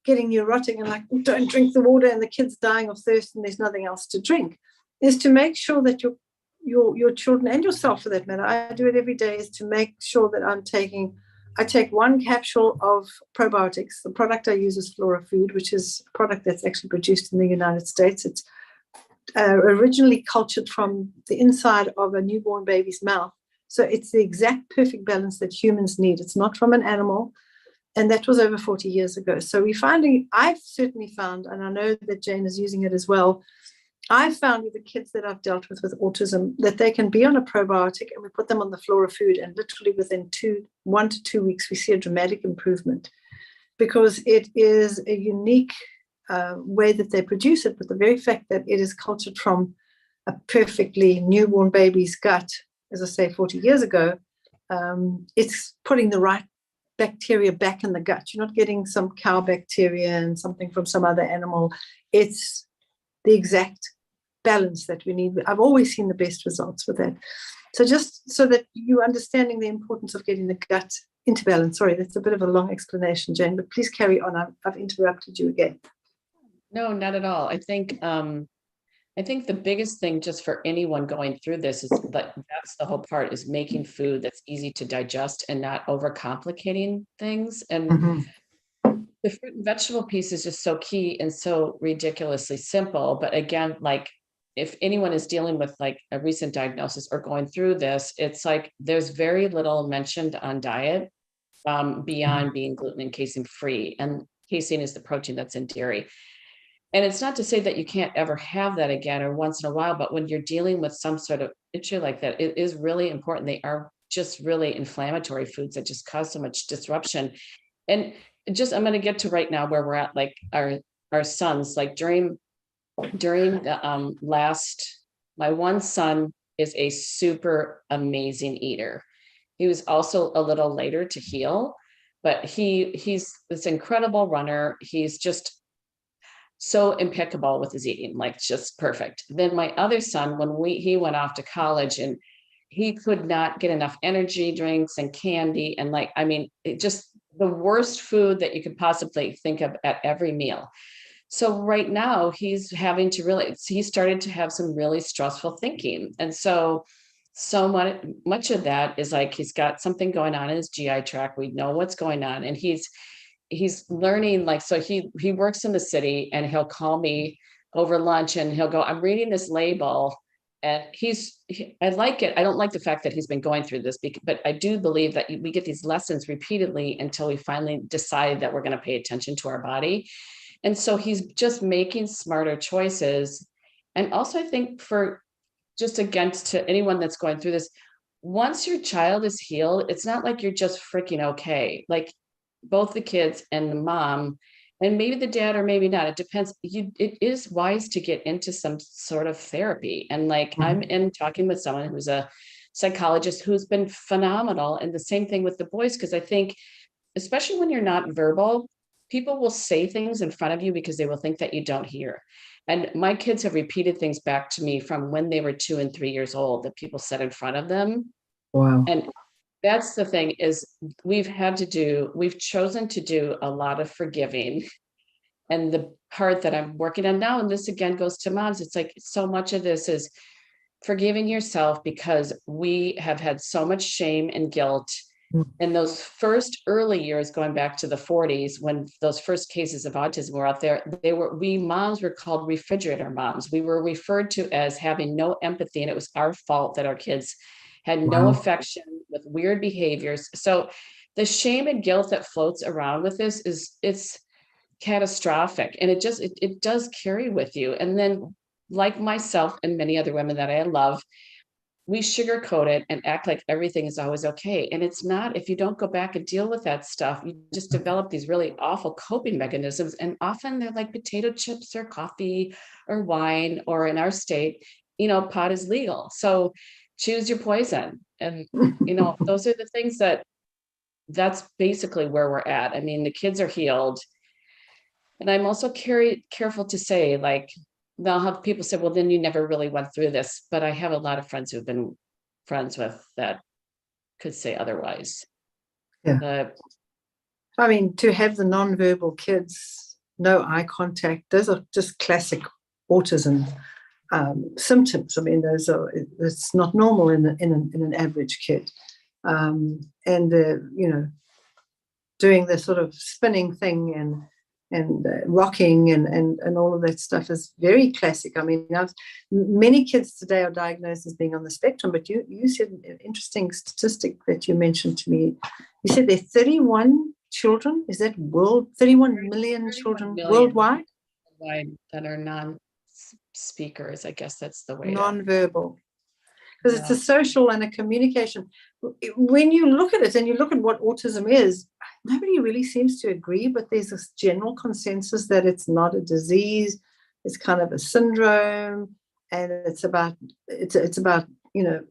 getting neurotic and like, don't drink the water and the kid's dying of thirst and there's nothing else to drink, is to make sure that your children and yourself for that matter, I do it every day, is to make sure that I take one capsule of probiotics. The product I use is Flora Food, which is a product that's actually produced in the United States. It's originally cultured from the inside of a newborn baby's mouth. So it's the exact perfect balance that humans need. It's not from an animal. And that was over 40 years ago. So I've certainly found, and I know that Jane is using it as well, I've found with the kids that I've dealt with autism that they can be on a probiotic and we put them on the Flora Food and literally within 1 to 2 weeks, we see a dramatic improvement because it is a unique way that they produce it. But the very fact that it is cultured from a perfectly newborn baby's gut, as I say, 40 years ago, it's putting the right bacteria back in the gut. You're not getting some cow bacteria and something from some other animal. It's the exact balance that we need. I've always seen the best results with that. So just so that you're understanding the importance of getting the gut into balance. Sorry, that's a bit of a long explanation, Jane, but please carry on. I've interrupted you again. No, not at all. I think the biggest thing just for anyone going through this is that that's the whole part, is making food that's easy to digest and not overcomplicating things. And the fruit and vegetable piece is just so key and so ridiculously simple. But again, like if anyone is dealing with like a recent diagnosis or going through this, it's like there's very little mentioned on diet beyond being gluten and casein free. And casein is the protein that's in dairy. And it's not to say that you can't ever have that again or once in a while, but when you're dealing with some sort of issue like that, it is really important. They are just really inflammatory foods that just cause so much disruption. And just, I'm going to get to right now where we're at, like our sons, like during the my one son is a super amazing eater. He was also a little later to heal, but he's this incredible runner. He's just so impeccable with his eating, like just perfect. Then my other son, when he went off to college, and he could not get enough energy drinks and candy. And like, I mean, it just the worst food that you could possibly think of at every meal. So right now he's having to he started to have some really stressful thinking. And so much of that is like, he's got something going on in his GI tract. We know what's going on. And he's learning, like, so he works in the city, and he'll call me over lunch and he'll go, I'm reading this label. And I like it. I don't like the fact that he's been going through this, but I do believe that we get these lessons repeatedly until we finally decide that we're going to pay attention to our body. And so he's just making smarter choices. And also, I think for just against to anyone that's going through this, once your child is healed, it's not like you're just freaking okay. Like both the kids and the mom, and maybe the dad, or maybe not. It depends. It is wise to get into some sort of therapy. And like I'm in talking with someone who's a psychologist who's been phenomenal. And the same thing with the boys, because I think, especially when you're not verbal, people will say things in front of you because they will think that you don't hear. And my kids have repeated things back to me from when they were 2 and 3 years old that people said in front of them. Wow. And that's the thing, is we've chosen to do a lot of forgiving. And the part that I'm working on now, and this again goes to moms, it's like so much of this is forgiving yourself, because we have had so much shame and guilt in those first early years, going back to the 40s, when those first cases of autism were out there. We moms were called refrigerator moms. We were referred to as having no empathy, and it was our fault that our kids had no affection, with weird behaviors. So the shame and guilt that floats around with this it's catastrophic. And it does carry with you. And then, like myself and many other women that I love, we sugarcoat it and act like everything is always okay. And it's not. If you don't go back and deal with that stuff, you just develop these really awful coping mechanisms. And often they're like potato chips or coffee or wine, or in our state, pot is legal. So choose your poison. And, those are the things that's basically where we're at. I mean, the kids are healed. And I'm also careful to say, like, they'll have people say, well, then you never really went through this. But I have a lot of friends who've been friends with that could say otherwise. Yeah. I mean, to have the nonverbal kids, no eye contact, those are just classic autism symptoms. I mean, it's not normal in an average kid. Doing the sort of spinning thing and rocking and all of that stuff is very classic. I mean, many kids today are diagnosed as being on the spectrum, but you said an interesting statistic that you mentioned to me. You said there are 31 children. Is that 31 million children worldwide? That are non-speakers. I guess that's the way. Non-verbal. Because it's a social and a communication. When you look at it and you look at what autism is, nobody really seems to agree, but there's this general consensus that it's not a disease, it's kind of a syndrome, and it's about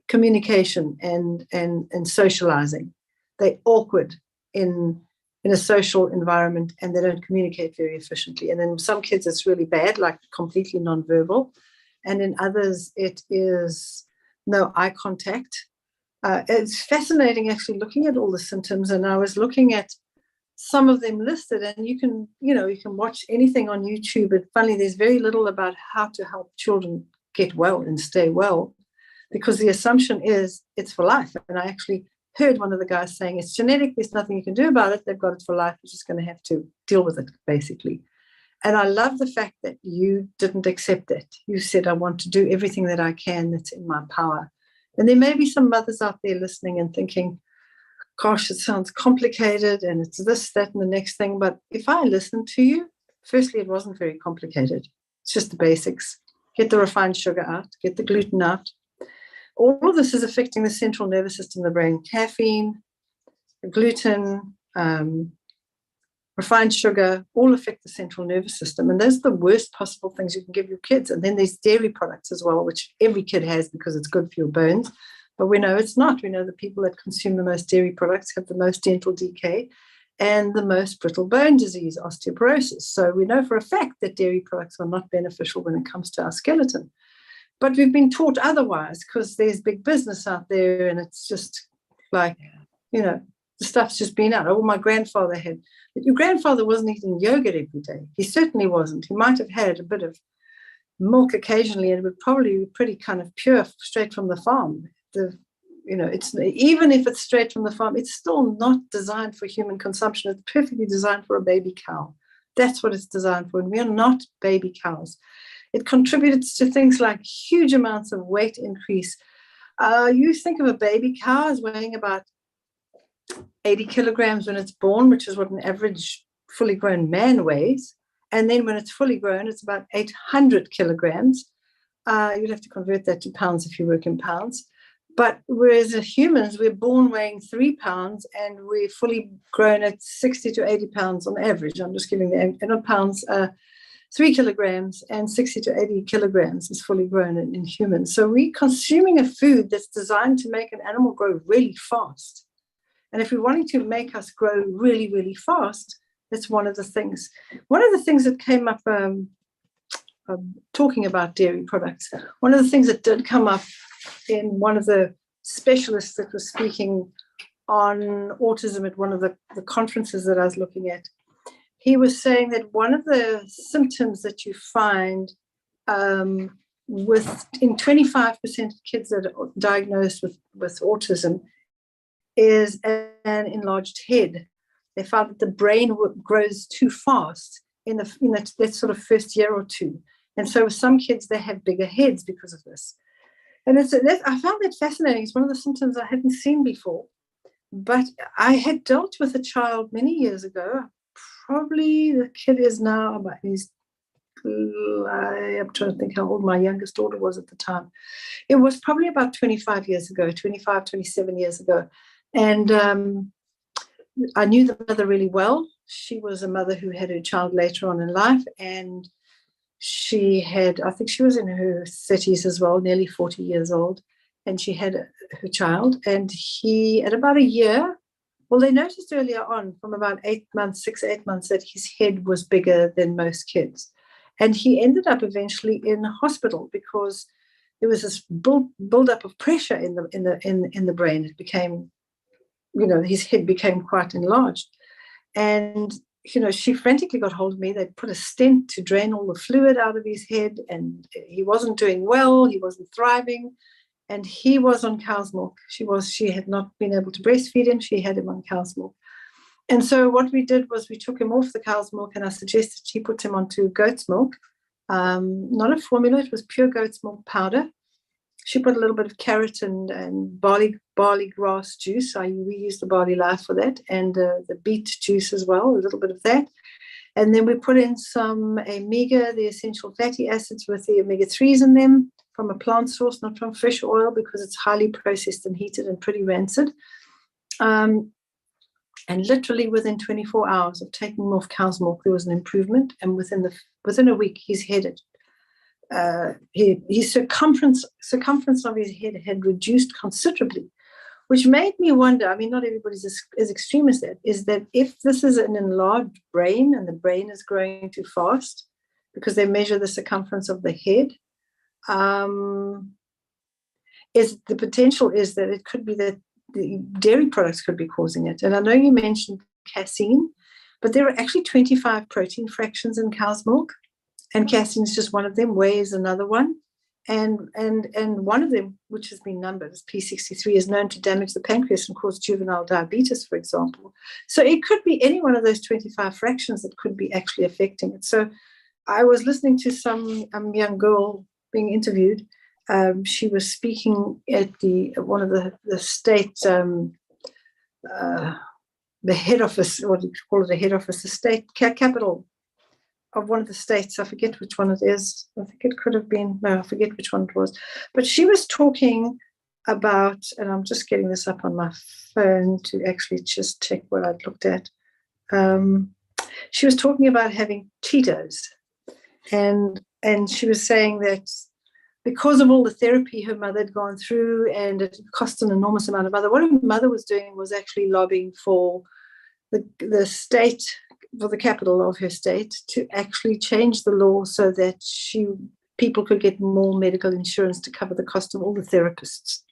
communication and socializing. They're awkward in a social environment, and they don't communicate very efficiently. And then some kids it's really bad, like completely nonverbal. and in others it is no eye contact. It's fascinating actually looking at all the symptoms, and I was looking at some of them listed, and you can watch anything on YouTube, but finally there's very little about how to help children get well and stay well, because the assumption is it's for life. And I actually heard one of the guys saying it's genetic, there's nothing you can do about it, they've got it for life, you're just going to have to deal with it, basically. And I love the fact that you didn't accept that. You said, I want to do everything that I can that's in my power. And there may be some mothers out there listening and thinking, gosh, it sounds complicated and it's this, that, and the next thing. But if I listen to you, firstly, it wasn't very complicated. It's just the basics. Get the refined sugar out, get the gluten out. All of this is affecting the central nervous system, the brain. Caffeine, gluten, refined sugar, all affect the central nervous system. And those are the worst possible things you can give your kids. And then there's dairy products as well, which every kid has because it's good for your bones. But we know it's not. We know the people that consume the most dairy products have the most dental decay and the most brittle bone disease, osteoporosis. So we know for a fact that dairy products are not beneficial when it comes to our skeleton. But we've been taught otherwise because there's big business out there, and it's just like, the stuff's just been out. Oh, my grandfather had. But your grandfather wasn't eating yogurt every day. He certainly wasn't. He might have had a bit of milk occasionally, and it would probably be pretty kind of pure, straight from the farm. It's even if it's straight from the farm, it's still not designed for human consumption. It's perfectly designed for a baby cow. That's what it's designed for, and we are not baby cows. It contributes to things like huge amounts of weight increase. You think of a baby cow as weighing about 80 kilograms when it's born, which is what an average fully grown man weighs. And then when it's fully grown, it's about 800 kilograms. You'd have to convert that to pounds if you work in pounds. But whereas as humans, we're born weighing 3 pounds and we're fully grown at 60 to 80 pounds on average. I'm just giving the not pounds, 3 kilograms and 60 to 80 kilograms is fully grown in humans. So we're consuming a food that's designed to make an animal grow really fast. And if we're wanting to make us grow really, really fast, that's one of the things. One of the things that came up talking about dairy products, one of the things that did come up in one of the specialists that was speaking on autism at one of the conferences that I was looking at, he was saying that one of the symptoms that you find in 25% of kids that are diagnosed with autism is an enlarged head. They found that the brain grows too fast in that sort of first year or two. And so with some kids, they have bigger heads because of this. And I found that fascinating. It's one of the symptoms I hadn't seen before. But I had dealt with a child many years ago. Probably the kid is now about I'm trying to think how old my youngest daughter was at the time. It was probably about 27 years ago. And I knew the mother really well. She was a mother who had her child later on in life, and I think she was in her 30s as well, nearly 40 years old, and she had her child. And he, at about a year, well, they noticed earlier on from about 8 months, 6 or 8 months, that his head was bigger than most kids. And he ended up eventually in hospital because there was this build-up of pressure in the brain. It became, his head became quite enlarged. And she frantically got hold of me. They put a stent to drain all the fluid out of his head, and he wasn't doing well. He wasn't thriving, and he was on cow's milk. She had not been able to breastfeed him. She had him on cow's milk. And so what we did was we took him off the cow's milk, and I suggested she put him onto goat's milk, not a formula. It was pure goat's milk powder. She put a little bit of carrot and barley grass juice. We used the barley life for that, and the beet juice as well, a little bit of that. And then we put in some omega, the essential fatty acids with the omega-3s in them from a plant source, not from fish oil, because it's highly processed and heated and pretty rancid. And literally within 24 hours of taking him off cow's milk, there was an improvement. And within a week, his head his circumference of his head had reduced considerably, which made me wonder, I mean, not everybody's as extreme as that, is that if this is an enlarged brain and the brain is growing too fast, because they measure the circumference of the head, is the potential is that it could be that the dairy products could be causing it. And I know you mentioned casein, but there are actually 25 protein fractions in cow's milk, and casein is just one of them. Whey is another one. And one of them, which has been numbered as P63, is known to damage the pancreas and cause juvenile diabetes, for example. So it could be any one of those 25 fractions that could be actually affecting it. So I was listening to some young girl being interviewed. She was speaking at one of the state, the head office, what do you call it, a head office, the state capital of one of the states. I forget which one it is. I think it could have been, no, I forget which one it was. But she was talking about, and I'm just getting this up on my phone to actually just check what I'd looked at. She was talking about having Cheetos. And she was saying that because of all the therapy her mother had gone through, and it cost an enormous amount of money, what her mother was doing was actually lobbying for the state, for the capital of her state, to actually change the law so that people could get more medical insurance to cover the cost of all the therapists.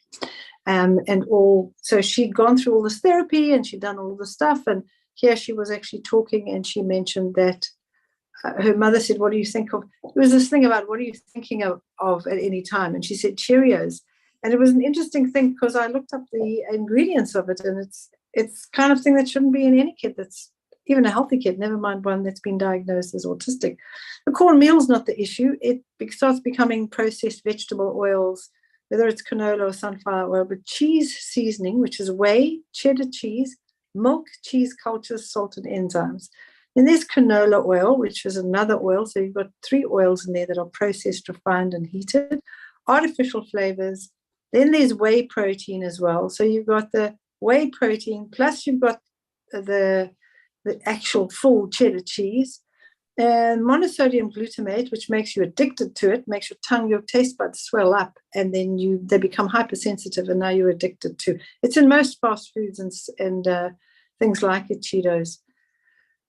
So she'd gone through all this therapy and she'd done all the stuff. And here she was actually talking, and she mentioned that her mother said, what do you think of? There was this thing about what are you thinking of at any time? And she said Cheerios. And it was an interesting thing because I looked up the ingredients of it, and it's kind of thing that shouldn't be in any kid that's even a healthy kid, never mind one that's been diagnosed as autistic. The cornmeal's not the issue. It starts becoming processed vegetable oils, whether it's canola or sunflower oil, but cheese seasoning, which is whey, cheddar cheese, milk, cheese cultures, salt, and enzymes. Then there's canola oil, which is another oil. So you've got 3 oils in there that are processed, refined, and heated, artificial flavors. Then there's whey protein as well. So you've got the whey protein, plus you've got the actual full cheddar cheese, and monosodium glutamate, which makes you addicted to it, makes your taste buds swell up, and then they become hypersensitive, and now you're addicted to. It's in most fast foods and things like it, Cheetos.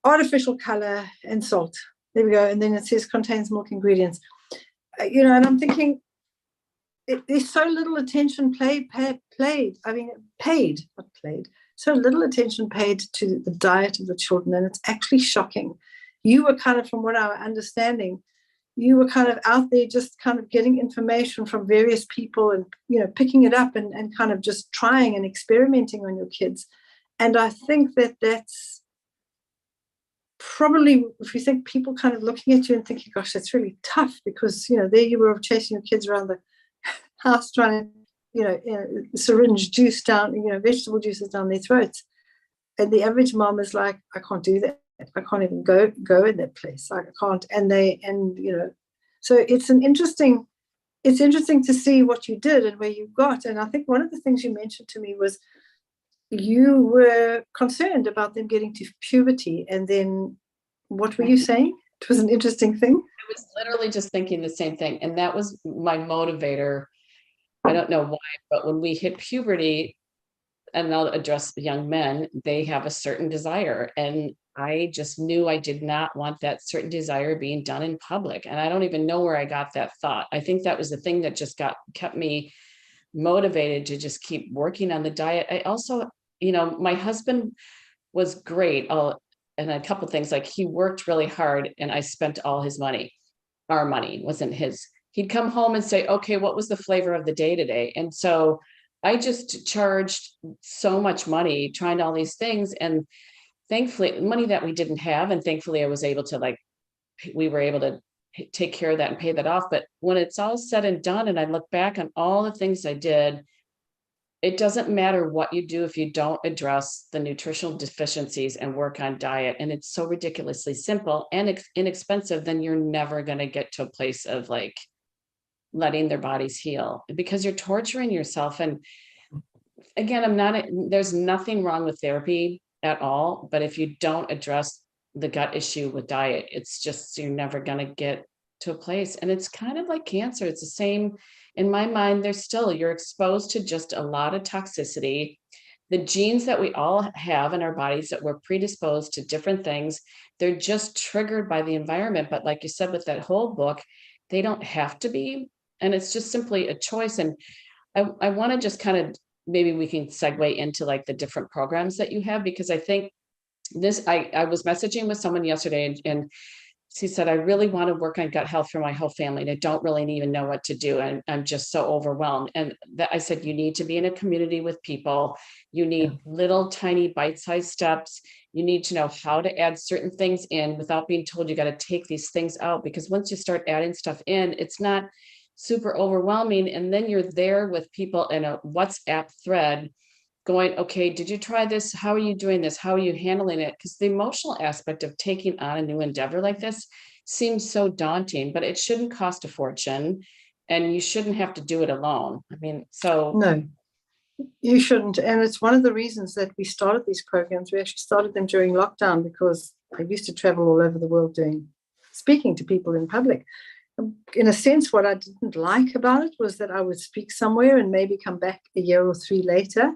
Artificial color and salt. There we go. And then it says contains milk ingredients. And I'm thinking there's so little attention paid. So little attention paid to the diet of the children, and it's actually shocking. You were kind of, from what I'm understanding, you were kind of out there just kind of getting information from various people and, picking it up and kind of just trying and experimenting on your kids. And I think that's probably, if you think people kind of looking at you and thinking, gosh, that's really tough, because, there you were chasing your kids around the house trying to, syringe juice down, vegetable juices down their throats. And the average mom is like, I can't do that. I can't even go in that place. I can't. So it's interesting to see what you did and where you got. And I think one of the things you mentioned to me was you were concerned about them getting to puberty. And then what were you saying? It was an interesting thing. I was literally just thinking the same thing. And that was my motivator. I don't know why, but when we hit puberty, and I'll address young men, they have a certain desire. And I just knew I did not want that certain desire being done in public. And I don't even know where I got that thought. I think that was the thing that just kept me motivated to just keep working on the diet. I also, my husband was great. And a couple of things, like he worked really hard and I spent all his money. Our money wasn't his. He'd come home and say, okay, what was the flavor of the day today? And so I just charged so much money trying all these things. And thankfully, money that we didn't have. And thankfully I was able to we were able to take care of that and pay that off. But when it's all said and done, and I look back on all the things I did, it doesn't matter what you do if you don't address the nutritional deficiencies and work on diet. And it's so ridiculously simple and inexpensive, then you're never going to get to a place of letting their bodies heal, because you're torturing yourself. And again, there's nothing wrong with therapy at all, but if you don't address the gut issue with diet, it's just, you're never going to get to a place. And it's kind of like cancer. It's the same in my mind. You're exposed to just a lot of toxicity. The genes that we all have in our bodies that we're predisposed to different things, they're just triggered by the environment. But like you said, with that whole book, they don't have to be. And it's just simply a choice. And I want to just kind of, maybe we can segue into like the different programs that you have, because I think I was messaging with someone yesterday, and she said, I really want to work on gut health for my whole family, and I don't really even know what to do. And I'm just so overwhelmed. And I said, you need to be in a community with people. You need little tiny bite-sized steps. You need to know how to add certain things in without being told you got to take these things out, because once you start adding stuff in, it's not super overwhelming. And then you're there with people in a WhatsApp thread going, okay, did you try this? How are you doing this? How are you handling it? Because the emotional aspect of taking on a new endeavor like this seems so daunting, but it shouldn't cost a fortune, and you shouldn't have to do it alone. I mean, so. No, you shouldn't. And it's one of the reasons that we started these programs. We actually started them during lockdown because I used to travel all over the world speaking to people in public. In a sense, what I didn't like about it was that I would speak somewhere and maybe come back a year or three later,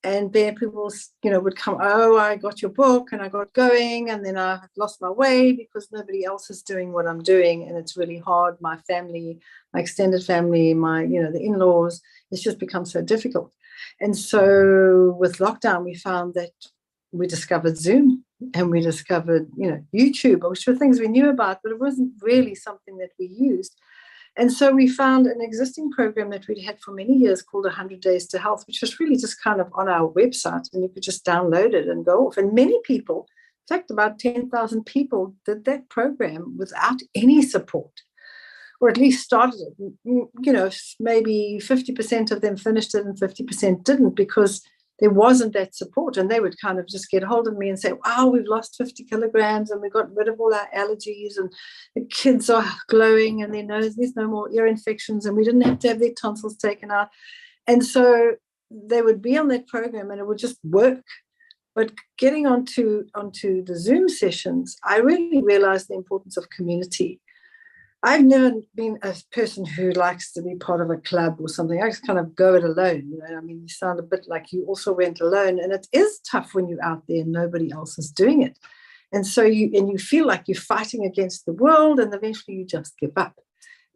and there people, would come, oh, I got your book and I got going, and then I lost my way because nobody else is doing what I'm doing, and it's really hard. My family, my extended family, the in-laws, it's just become so difficult. And so with lockdown, we found that we discovered Zoom, and we discovered, YouTube, which were things we knew about, but it wasn't really something that we used. And so we found an existing program that we'd had for many years called 100 Days to Health, which was really just kind of on our website, and you could just download it and go off. And many people, in fact, about 10,000 people did that program without any support, or at least started it. Maybe 50% of them finished it and 50% didn't, because there wasn't that support. And they would kind of just get hold of me and say, wow, we've lost 50 kilograms and we got rid of all our allergies, and the kids are glowing and there's no more ear infections, and we didn't have to have their tonsils taken out. And so they would be on that program and it would just work. But getting onto the Zoom sessions, I really realized the importance of community. I've never been a person who likes to be part of a club or something. I just kind of go it alone. You sound a bit like you also went alone. And it is tough when you're out there and nobody else is doing it. And so you feel like you're fighting against the world, and eventually you just give up.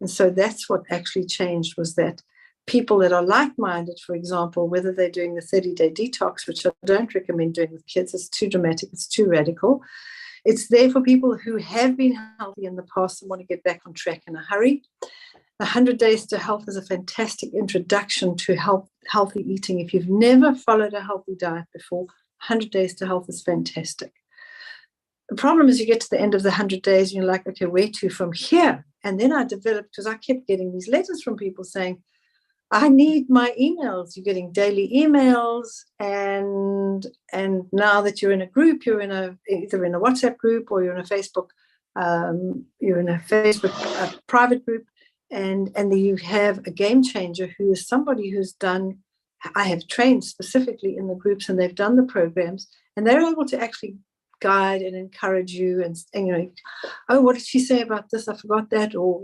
And so that's what actually changed, was that people that are like-minded, for example, whether they're doing the 30-day detox, which I don't recommend doing with kids, it's too dramatic, it's too radical. It's there for people who have been healthy in the past and want to get back on track in a hurry. 100 Days to Health is a fantastic introduction to healthy eating. If you've never followed a healthy diet before, 100 Days to Health is fantastic. The problem is you get to the end of the 100 days and you're like, okay, where to from here? And then I developed, because I kept getting these letters from people saying, I need my emails. You're getting daily emails, and now that you're in a group, you're either in a WhatsApp group or you're in a Facebook, private group, and you have a game changer who is somebody who's done. I have trained specifically in the groups, and they've done the programs, and they're able to actually guide and encourage you, and oh, what did she say about this? I forgot that, or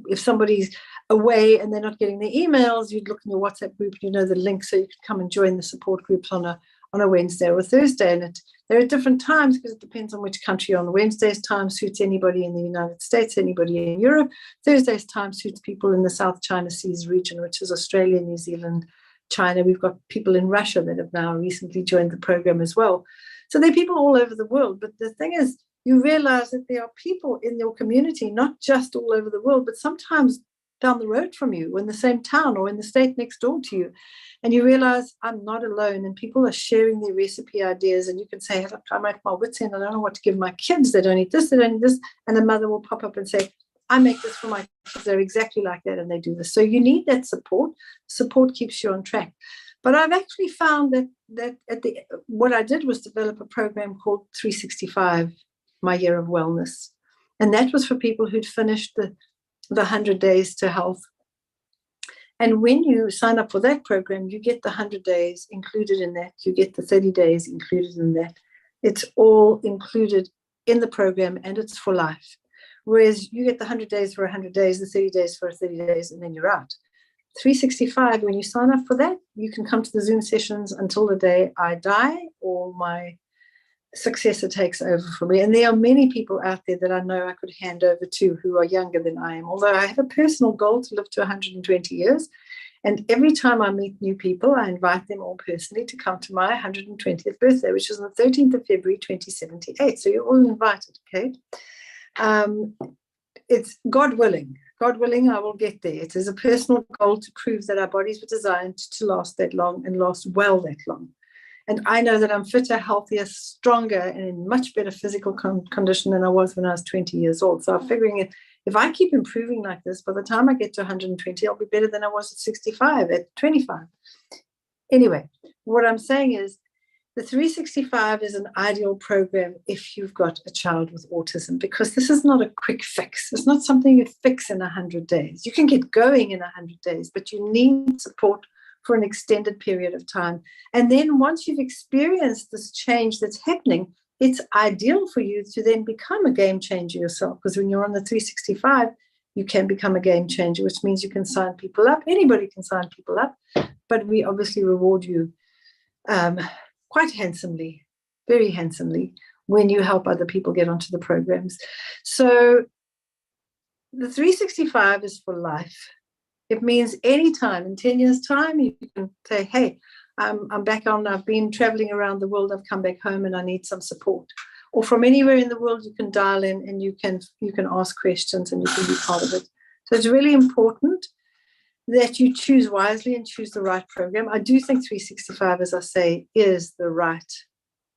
if somebody's away and they're not getting the emails, you'd look in your WhatsApp group, the link, so you can come and join the support groups on a Wednesday or a Thursday. And there are different times, because it depends on which country you're on. Wednesday's time suits anybody in the United States, anybody in Europe. Thursday's time suits people in the South China Seas region, which is Australia, New Zealand, China. We've got people in Russia that have now recently joined the program as well. So there are people all over the world. But the thing is, you realize that there are people in your community, not just all over the world, but sometimes down the road from you, or in the same town, or in the state next door to you. And you realize, I'm not alone, and people are sharing their recipe ideas. And you can say, look, I'm at my wit's end, I don't know what to give my kids. They don't eat this, they don't eat this. And the mother will pop up and say, I make this for my kids. They're exactly like that, and they do this. So you need that support. Support keeps you on track. But I've actually found that what I did was develop a program called 365, My Year of Wellness. And that was for people who'd finished the 100 Days to Health. And when you sign up for that program, you get the 100 days included in that. You get the 30 days included in that. It's all included in the program, and it's for life. Whereas you get the 100 days for 100 days, the 30 days for 30 days, and then you're out. 365, when you sign up for that, you can come to the Zoom sessions until the day I die, or my successor takes over for me. And there are many people out there that I know I could hand over to who are younger than I am, although I have a personal goal to live to 120 years. And every time I meet new people, I invite them all personally to come to my 120th birthday, which is on the 13th of February, 2078. So you're all invited, okay? It's God willing. God willing, I will get there. It is a personal goal to prove that our bodies were designed to last that long and last well that long. And I know that I'm fitter, healthier, stronger, and in much better physical condition than I was when I was 20 years old. So I'm figuring if I keep improving like this, by the time I get to 120, I'll be better than I was at 65, at 25. Anyway, what I'm saying is the 365 is an ideal program if you've got a child with autism, because this is not a quick fix. It's not something you fix in 100 days. You can get going in 100 days, but you need support for an extended period of time. And then once you've experienced this change that's happening, it's ideal for you to then become a game changer yourself, because when you're on the 365, you can become a game changer, which means you can sign people up. Anybody can sign people up, but we obviously reward you quite handsomely, very handsomely, when you help other people get onto the programs. So the 365 is for life. It means anytime in 10 years' time, you can say, hey, I'm back on, I've been traveling around the world, I've come back home and I need some support. Or from anywhere in the world, you can dial in and you can ask questions and you can be part of it. So it's really important that you choose wisely and choose the right program. I do think 365, as I say, is the right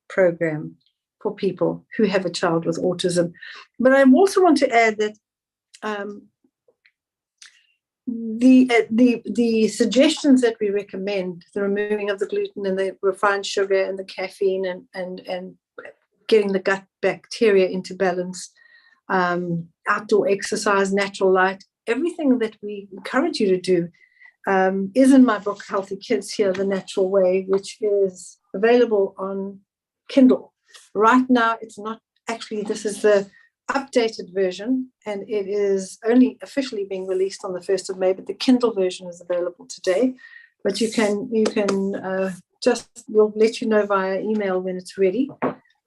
program for people who have a child with autism. But I also want to add that the suggestions that we recommend, the removing of the gluten and the refined sugar and the caffeine and getting the gut bacteria into balance, outdoor exercise, natural light, everything that we encourage you to do is in my book, Healthy Kids Here, The Natural Way, which is available on Kindle. Right now, it's not actually, this is the updated version, and it is only officially being released on the 1st of May, but the Kindle version is available today. But you can we'll let you know via email when it's ready.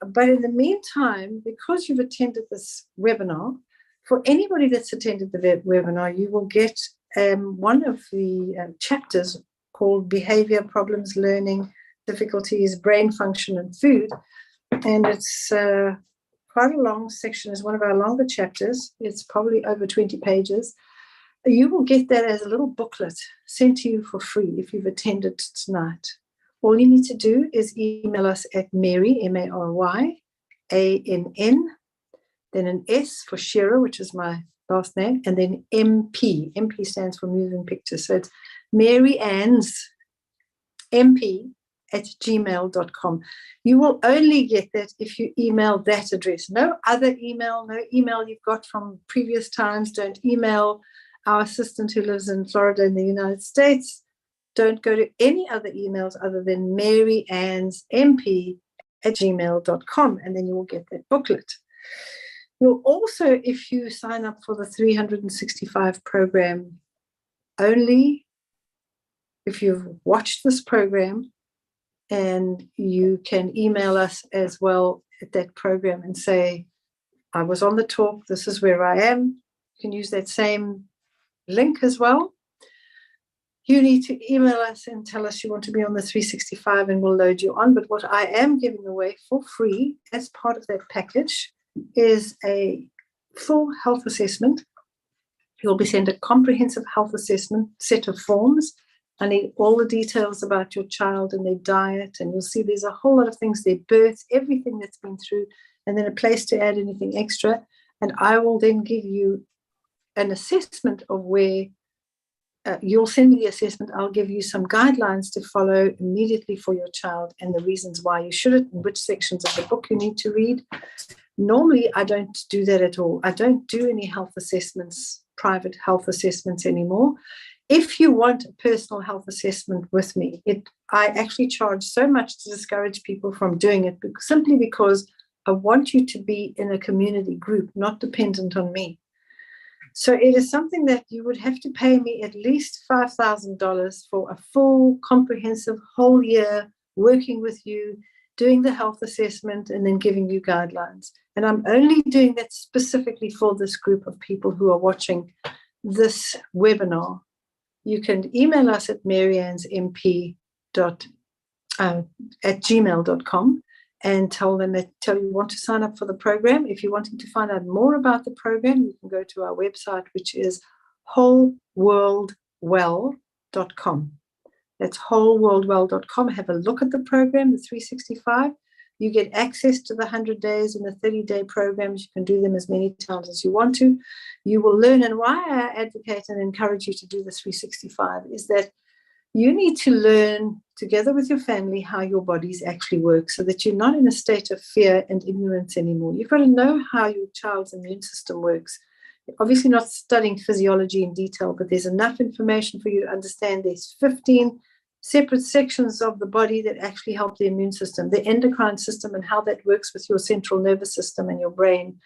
But in the meantime, because you've attended this webinar, for anybody that's attended the webinar, you will get one of the chapters called Behaviour, Problems, Learning, Difficulties, Brain Function and Food. And it's quite a long section. It's one of our longer chapters. It's probably over 20 pages. You will get that as a little booklet sent to you for free if you've attended tonight. All you need to do is email us at Mary, MaryAnn, then an S for Shearer, which is my last name, and then MP. MP stands for Moving Pictures. So it's Mary Ann's MP at gmail.com. You will only get that if you email that address. No other email, no email you've got from previous times. Don't email our assistant who lives in Florida in the United States. Don't go to any other emails other than Mary Ann's MP at gmail.com, and then you will get that booklet. You'll also, if you sign up for the 365 program, only if you've watched this program, and you can email us as well at that program and say, I was on the talk, this is where I am. You can use that same link as well. You need to email us and tell us you want to be on the 365 and we'll load you on. But what I am giving away for free as part of that package is a full health assessment. You'll be sent a comprehensive health assessment set of forms. I need all the details about your child and their diet, and you'll see there's a whole lot of things, their birth, everything that's been through, and then a place to add anything extra. And I will then give you an assessment of where you'll send me the assessment. I'll give you some guidelines to follow immediately for your child and the reasons why you shouldn't and which sections of the book you need to read. Normally, I don't do that at all. I don't do any health assessments, private health assessments anymore. If you want a personal health assessment with me, I actually charge so much to discourage people from doing it, simply because I want you to be in a community group, not dependent on me. So it is something that you would have to pay me at least $5,000 for a full, comprehensive, whole year working with you, doing the health assessment, and then giving you guidelines. And I'm only doing that specifically for this group of people who are watching this webinar. You can email us at maryannsmp@gmail.com and tell you want to sign up for the program. If you're wanting to find out more about the program, you can go to our website, which is wholeworldwell.com. That's wholeworldwell.com. Have a look at the program, the 365. You get access to the 100 days and the 30-day programs. You can do them as many times as you want to. You will learn, and why I advocate and encourage you to do the 365 is that you need to learn together with your family how your bodies actually work, so that you're not in a state of fear and ignorance anymore. You've got to know how your child's immune system works. Obviously not studying physiology in detail, but there's enough information for you to understand there's 15 separate sections of the body that actually help the immune system, the endocrine system, and how that works with your central nervous system and your brain,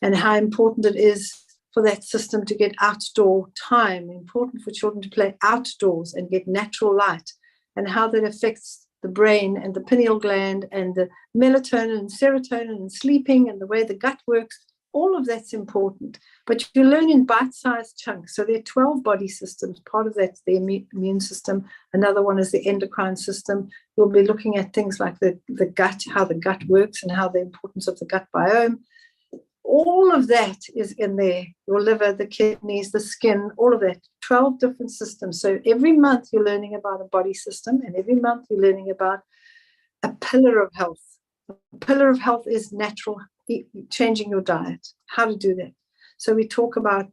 and how important it is for that system to get outdoor time, important for children to play outdoors and get natural light, and how that affects the brain and the pineal gland and the melatonin and serotonin and sleeping and the way the gut works. All of that's important, but you learn in bite-sized chunks. So there are 12 body systems. Part of that's the immune system. Another one is the endocrine system. You'll be looking at things like the gut, how the gut works and how the importance of the gut biome. All of that is in there. Your liver, the kidneys, the skin, all of that. 12 different systems. So every month you're learning about a body system, and every month you're learning about a pillar of health. A pillar of health is natural, changing your diet, how to do that. So we talk about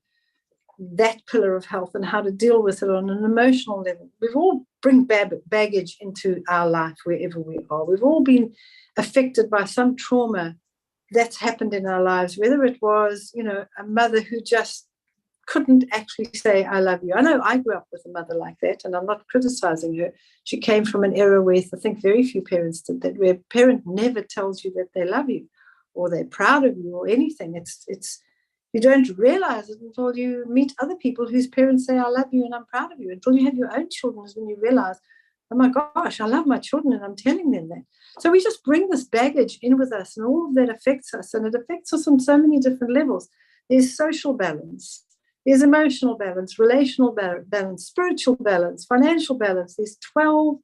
that pillar of health and how to deal with it on an emotional level. We've all bring baggage into our life wherever we are. We've all been affected by some trauma that's happened in our lives, whether it was, a mother who just couldn't actually say, I love you. I know I grew up with a mother like that, and I'm not criticizing her. She came from an era where I think very few parents did that, where a parent never tells you that they love you or they're proud of you or anything. It's you don't realize it until you meet other people whose parents say, I love you and I'm proud of you. Until you have your own children is when you realize, oh my gosh, I love my children and I'm telling them that. So we just bring this baggage in with us, and all of that affects us, and it affects us on so many different levels. There's social balance, there's emotional balance, relational balance, spiritual balance, financial balance. There's 12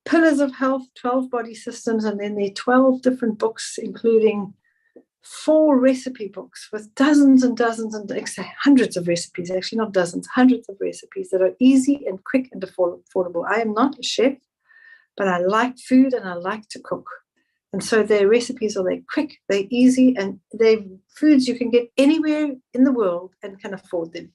pillars of health, 12 body systems, and then there are 12 different books, including 4 recipe books with dozens and dozens and hundreds of recipes, actually not dozens, hundreds of recipes that are easy and quick and affordable. I am not a chef, but I like food and I like to cook. And so their recipes are quick, they're easy, and they're foods you can get anywhere in the world and can afford them.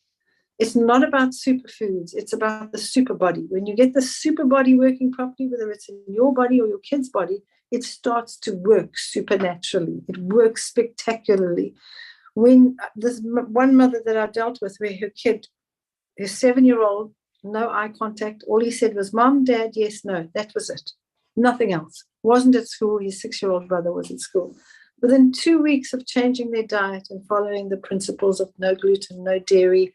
It's not about superfoods, it's about the super body. When you get the super body working properly, whether it's in your body or your kid's body, it starts to work supernaturally. It works spectacularly. When this one mother that I dealt with, where her kid, her 7-year-old, no eye contact, all he said was, Mom, Dad, yes, no, that was it. Nothing else. Wasn't at school. His 6-year-old brother was at school. Within 2 weeks of changing their diet and following the principles of no gluten, no dairy,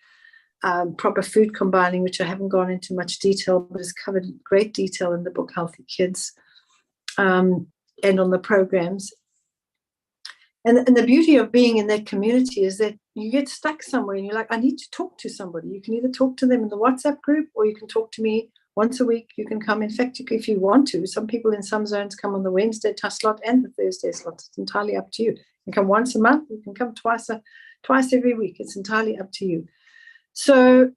proper food combining, which I haven't gone into much detail, but is covered in great detail in the book Healthy Kids, and on the programs. And the beauty of being in that community is that you get stuck somewhere and you're like, I need to talk to somebody. You can either talk to them in the WhatsApp group, or you can talk to me once a week. You can come. In fact, if you want to, some people in some zones come on the Wednesday slot and the Thursday slot. It's entirely up to you. You can come once a month. You can come twice every week. It's entirely up to you. So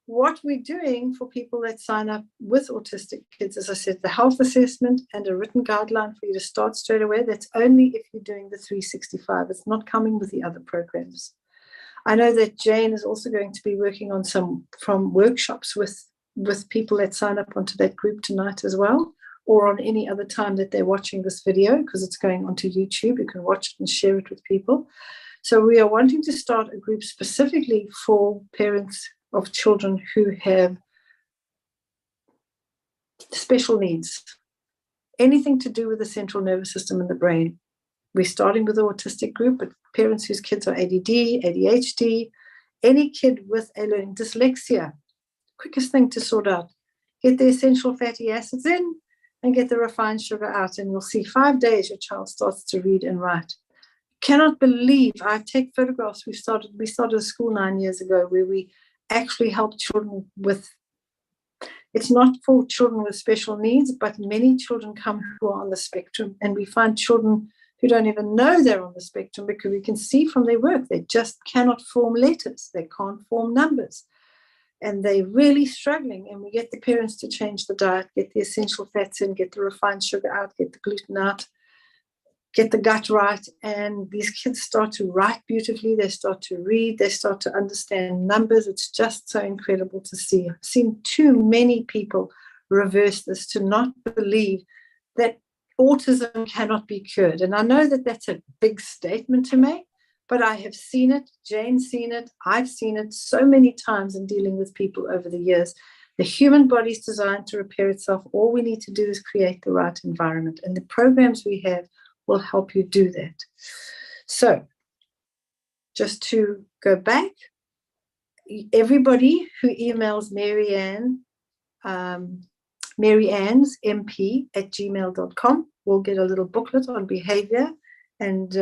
what we're doing for people that sign up with autistic kids, as I said, the health assessment and a written guideline for you to start straight away. That's only if you're doing the 365. It's not coming with the other programs. I know that Jane is also going to be working on some from workshops with people that sign up onto that group tonight as well, or on any other time that they're watching this video, because it's going onto YouTube. You can watch it and share it with people. So we are wanting to start a group specifically for parents of children who have special needs, anything to do with the central nervous system and the brain. We're starting with the autistic group, but parents whose kids are ADD, ADHD, any kid with a learning dyslexia, quickest thing to sort out. Get the essential fatty acids in, and get the refined sugar out. And you'll see 5 days your child starts to read and write. Cannot believe I take photographs. We started a school 9 years ago where we actually help children with, it's not for children with special needs, but many children come who are on the spectrum, and we find children who don't even know they're on the spectrum because we can see from their work they just cannot form letters, they can't form numbers, and they're really struggling. And we get the parents to change the diet, get the essential fats in, get the refined sugar out, get the gluten out, get the gut right, and these kids start to write beautifully, they start to read, they start to understand numbers. It's just so incredible to see. I've seen too many people reverse this, to not believe that autism cannot be cured. And I know that that's a big statement to make, but I have seen it, Jane's seen it, I've seen it so many times in dealing with people over the years. The human body is designed to repair itself. All we need to do is create the right environment, and the programs we have will help you do that. So just to go back, everybody who emails maryannsmp@gmail.com will get a little booklet on behavior and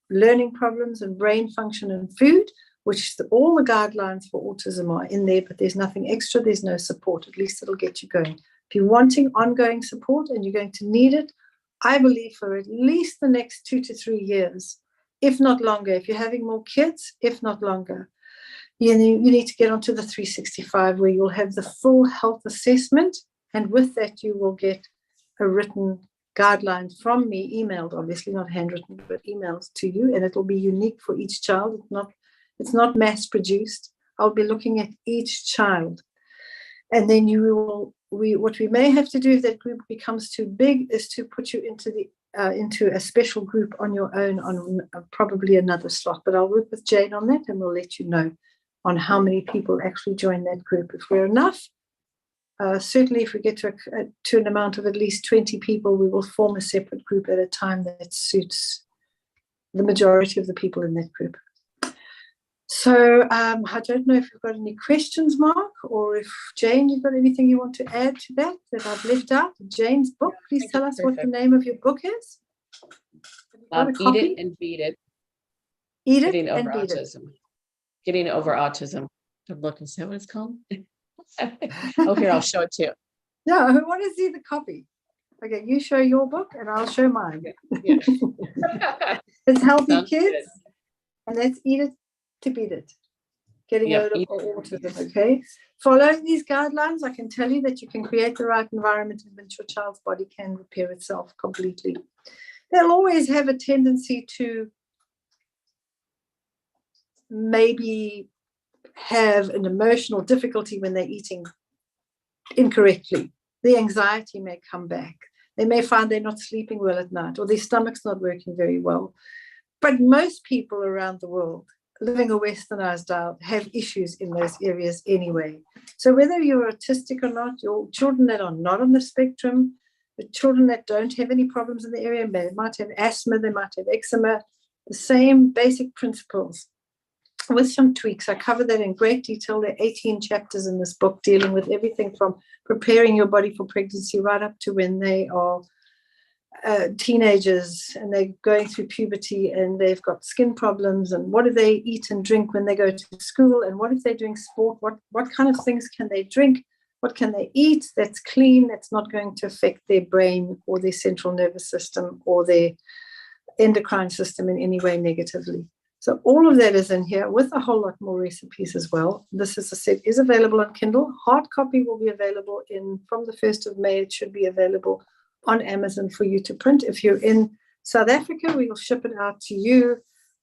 learning problems and brain function and food, which all the guidelines for autism are in there, but there's nothing extra, there's no support. At least it'll get you going. If you're wanting ongoing support, and you're going to need it, I believe for at least the next 2 to 3 years, if not longer, if you're having more kids, if not longer, you need to get onto the 365, where you'll have the full health assessment. And with that, you will get a written guideline from me, emailed, obviously not handwritten, but emailed to you. And it will be unique for each child. It's not mass produced. I'll be looking at each child. And then what we may have to do if that group becomes too big is to put you into a special group on your own on probably another slot. But I'll work with Jane on that, and we'll let you know on how many people actually join that group. If we're enough, certainly if we get to an amount of at least 20 people, we will form a separate group at a time that suits the majority of the people in that group. So I don't know if you've got any questions, Mark, or if Jane, you've got anything you want to add to that I've left out. Jane's book, please tell us what the name of your book is. Eat It and Beat It. Eat It Getting and Over Beat It. Autism. Getting Over Autism. I'm looking, see what it's called. Oh, here, I'll show it to you. No, who want to see the copy? Okay, you show your book and I'll show mine. Yeah. It's Healthy Sounds Kids, good. and that's Eat It to Beat It. Getting Yep, over autism, okay? Following these guidelines, I can tell you that you can create the right environment in which your child's body can repair itself completely. They'll always have a tendency to maybe have an emotional difficulty when they're eating incorrectly. The anxiety may come back. They may find they're not sleeping well at night, or their stomach's not working very well. But most people around the world living a westernized diet have issues in those areas anyway. So whether you're autistic or not, your children that are not on the spectrum, the children that don't have any problems in the area, they might have asthma, they might have eczema, the same basic principles with some tweaks. I cover that in great detail. There are 18 chapters in this book dealing with everything from preparing your body for pregnancy right up to when they are teenagers and they're going through puberty and they've got skin problems, and what do they eat and drink when they go to school, and what if they're doing sport, what kind of things can they drink, what can they eat that's clean, that's not going to affect their brain or their central nervous system or their endocrine system in any way negatively. So all of that is in here with a whole lot more recipes as well. This, as I said, is available on Kindle. Hard copy will be available from the 1st of May. It should be available on Amazon for you to print. If you're in South Africa, we will ship it out to you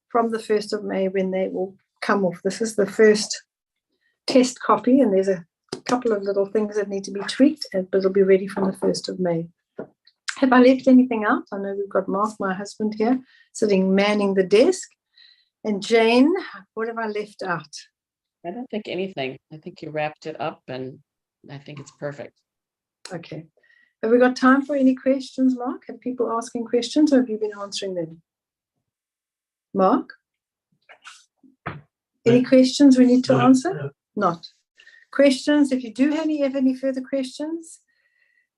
from the 1st of May when they will come off. This is the first test copy, and there's a couple of little things that need to be tweaked, but it'll be ready from the 1st of May. Have I left anything out? I know we've got Mark, my husband, here, sitting manning the desk. And Jane, what have I left out? I don't think anything. I think you wrapped it up, and I think it's perfect. Okay. Have we got time for any questions, Mark? Have people asking questions, or have you been answering them? Mark? Any questions we need to answer? Not. Questions, if you do have any further questions,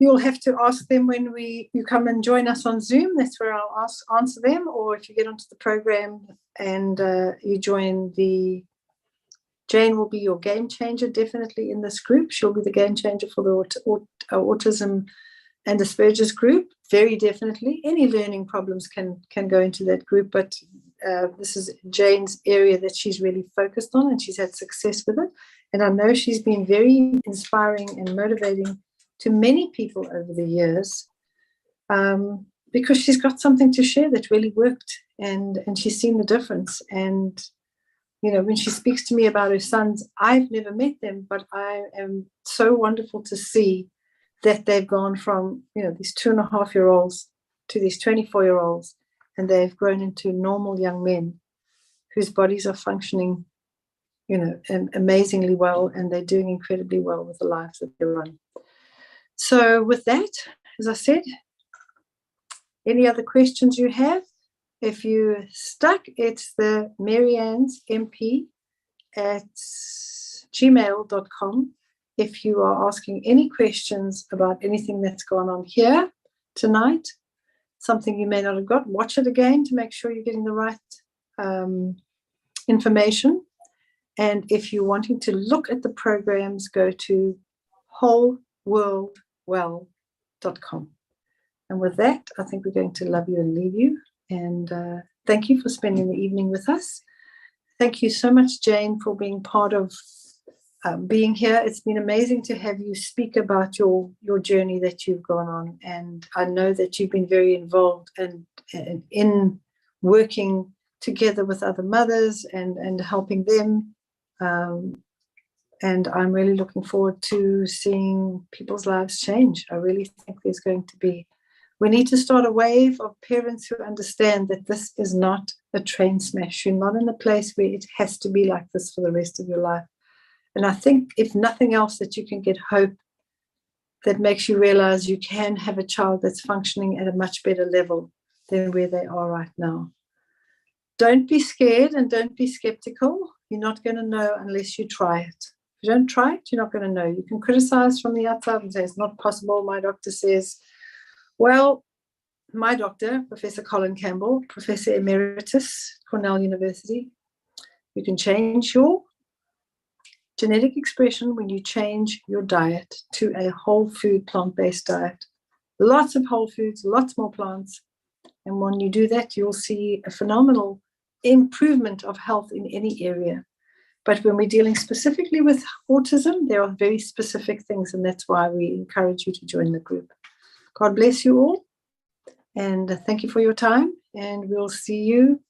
you'll have to ask them when you come and join us on Zoom. That's where I'll answer them. Or if you get onto the program and you join Jane will be your game changer, definitely in this group. She'll be the game changer for the Autism and Asperger's group, very definitely. Any learning problems can go into that group, but this is Jane's area that she's really focused on, and she's had success with it. And I know she's been very inspiring and motivating to many people over the years, because she's got something to share that really worked, and she's seen the difference. And when she speaks to me about her sons, I've never met them, but I am so wonderful to see that they've gone from, these 2.5-year-olds to these 24-year-olds, and they've grown into normal young men whose bodies are functioning, amazingly well, and they're doing incredibly well with the lives that they run. So with that, as I said, any other questions you have? If you're stuck, it's the maryannesmp@gmail.com. If you are asking any questions about anything that's gone on here tonight, something you may not have got, watch it again to make sure you're getting the right information. And if you're wanting to look at the programs, go to wholeworldwell.com. And with that, I think we're going to love you and leave you. And thank you for spending the evening with us. Thank you so much, Jane, for being part of being here. It's been amazing to have you speak about your journey that you've gone on. And I know that you've been very involved and in working together with other mothers and helping them. And I'm really looking forward to seeing people's lives change. I really think there's going to be, we need to start a wave of parents who understand that this is not a train smash. You're not in a place where it has to be like this for the rest of your life. And I think, if nothing else, that you can get hope that makes you realize you can have a child that's functioning at a much better level than where they are right now. Don't be scared and don't be skeptical. You're not going to know unless you try it. If you don't try it, you're not going to know. You can criticize from the outside and say, it's not possible. My doctor says, well, my doctor, Professor Colin Campbell, Professor Emeritus, Cornell University, you can change your genetic expression when you change your diet to a whole food, plant-based diet. Lots of whole foods, lots more plants. And when you do that, you'll see a phenomenal improvement of health in any area. But when we're dealing specifically with autism, there are very specific things, and that's why we encourage you to join the group. God bless you all, and thank you for your time, and we'll see you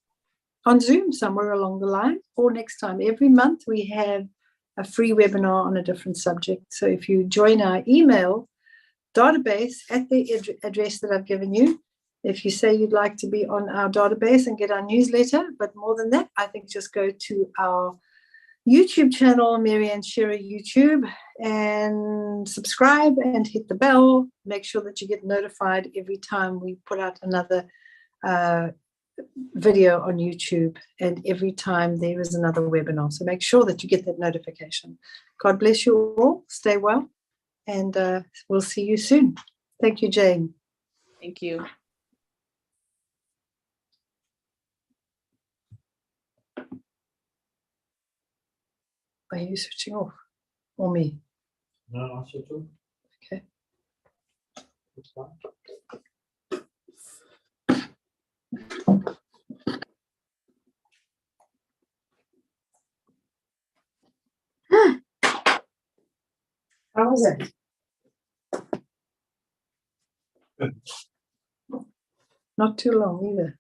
on Zoom somewhere along the line or next time. Every month we have a free webinar on a different subject. So if you join our email database at the address that I've given you, if you say you'd like to be on our database and get our newsletter, but more than that, I think just go to our YouTube channel, Marianne Shearer YouTube, and subscribe and hit the bell. Make sure that you get notified every time we put out another video on YouTube, and every time there is another webinar. So make sure that you get that notification. God bless you all. Stay well, and we'll see you soon. Thank you, Jane. Thank you. Are you switching off? Or me? No, I'll switch off. Okay. It's fine. How was it? Not too long either.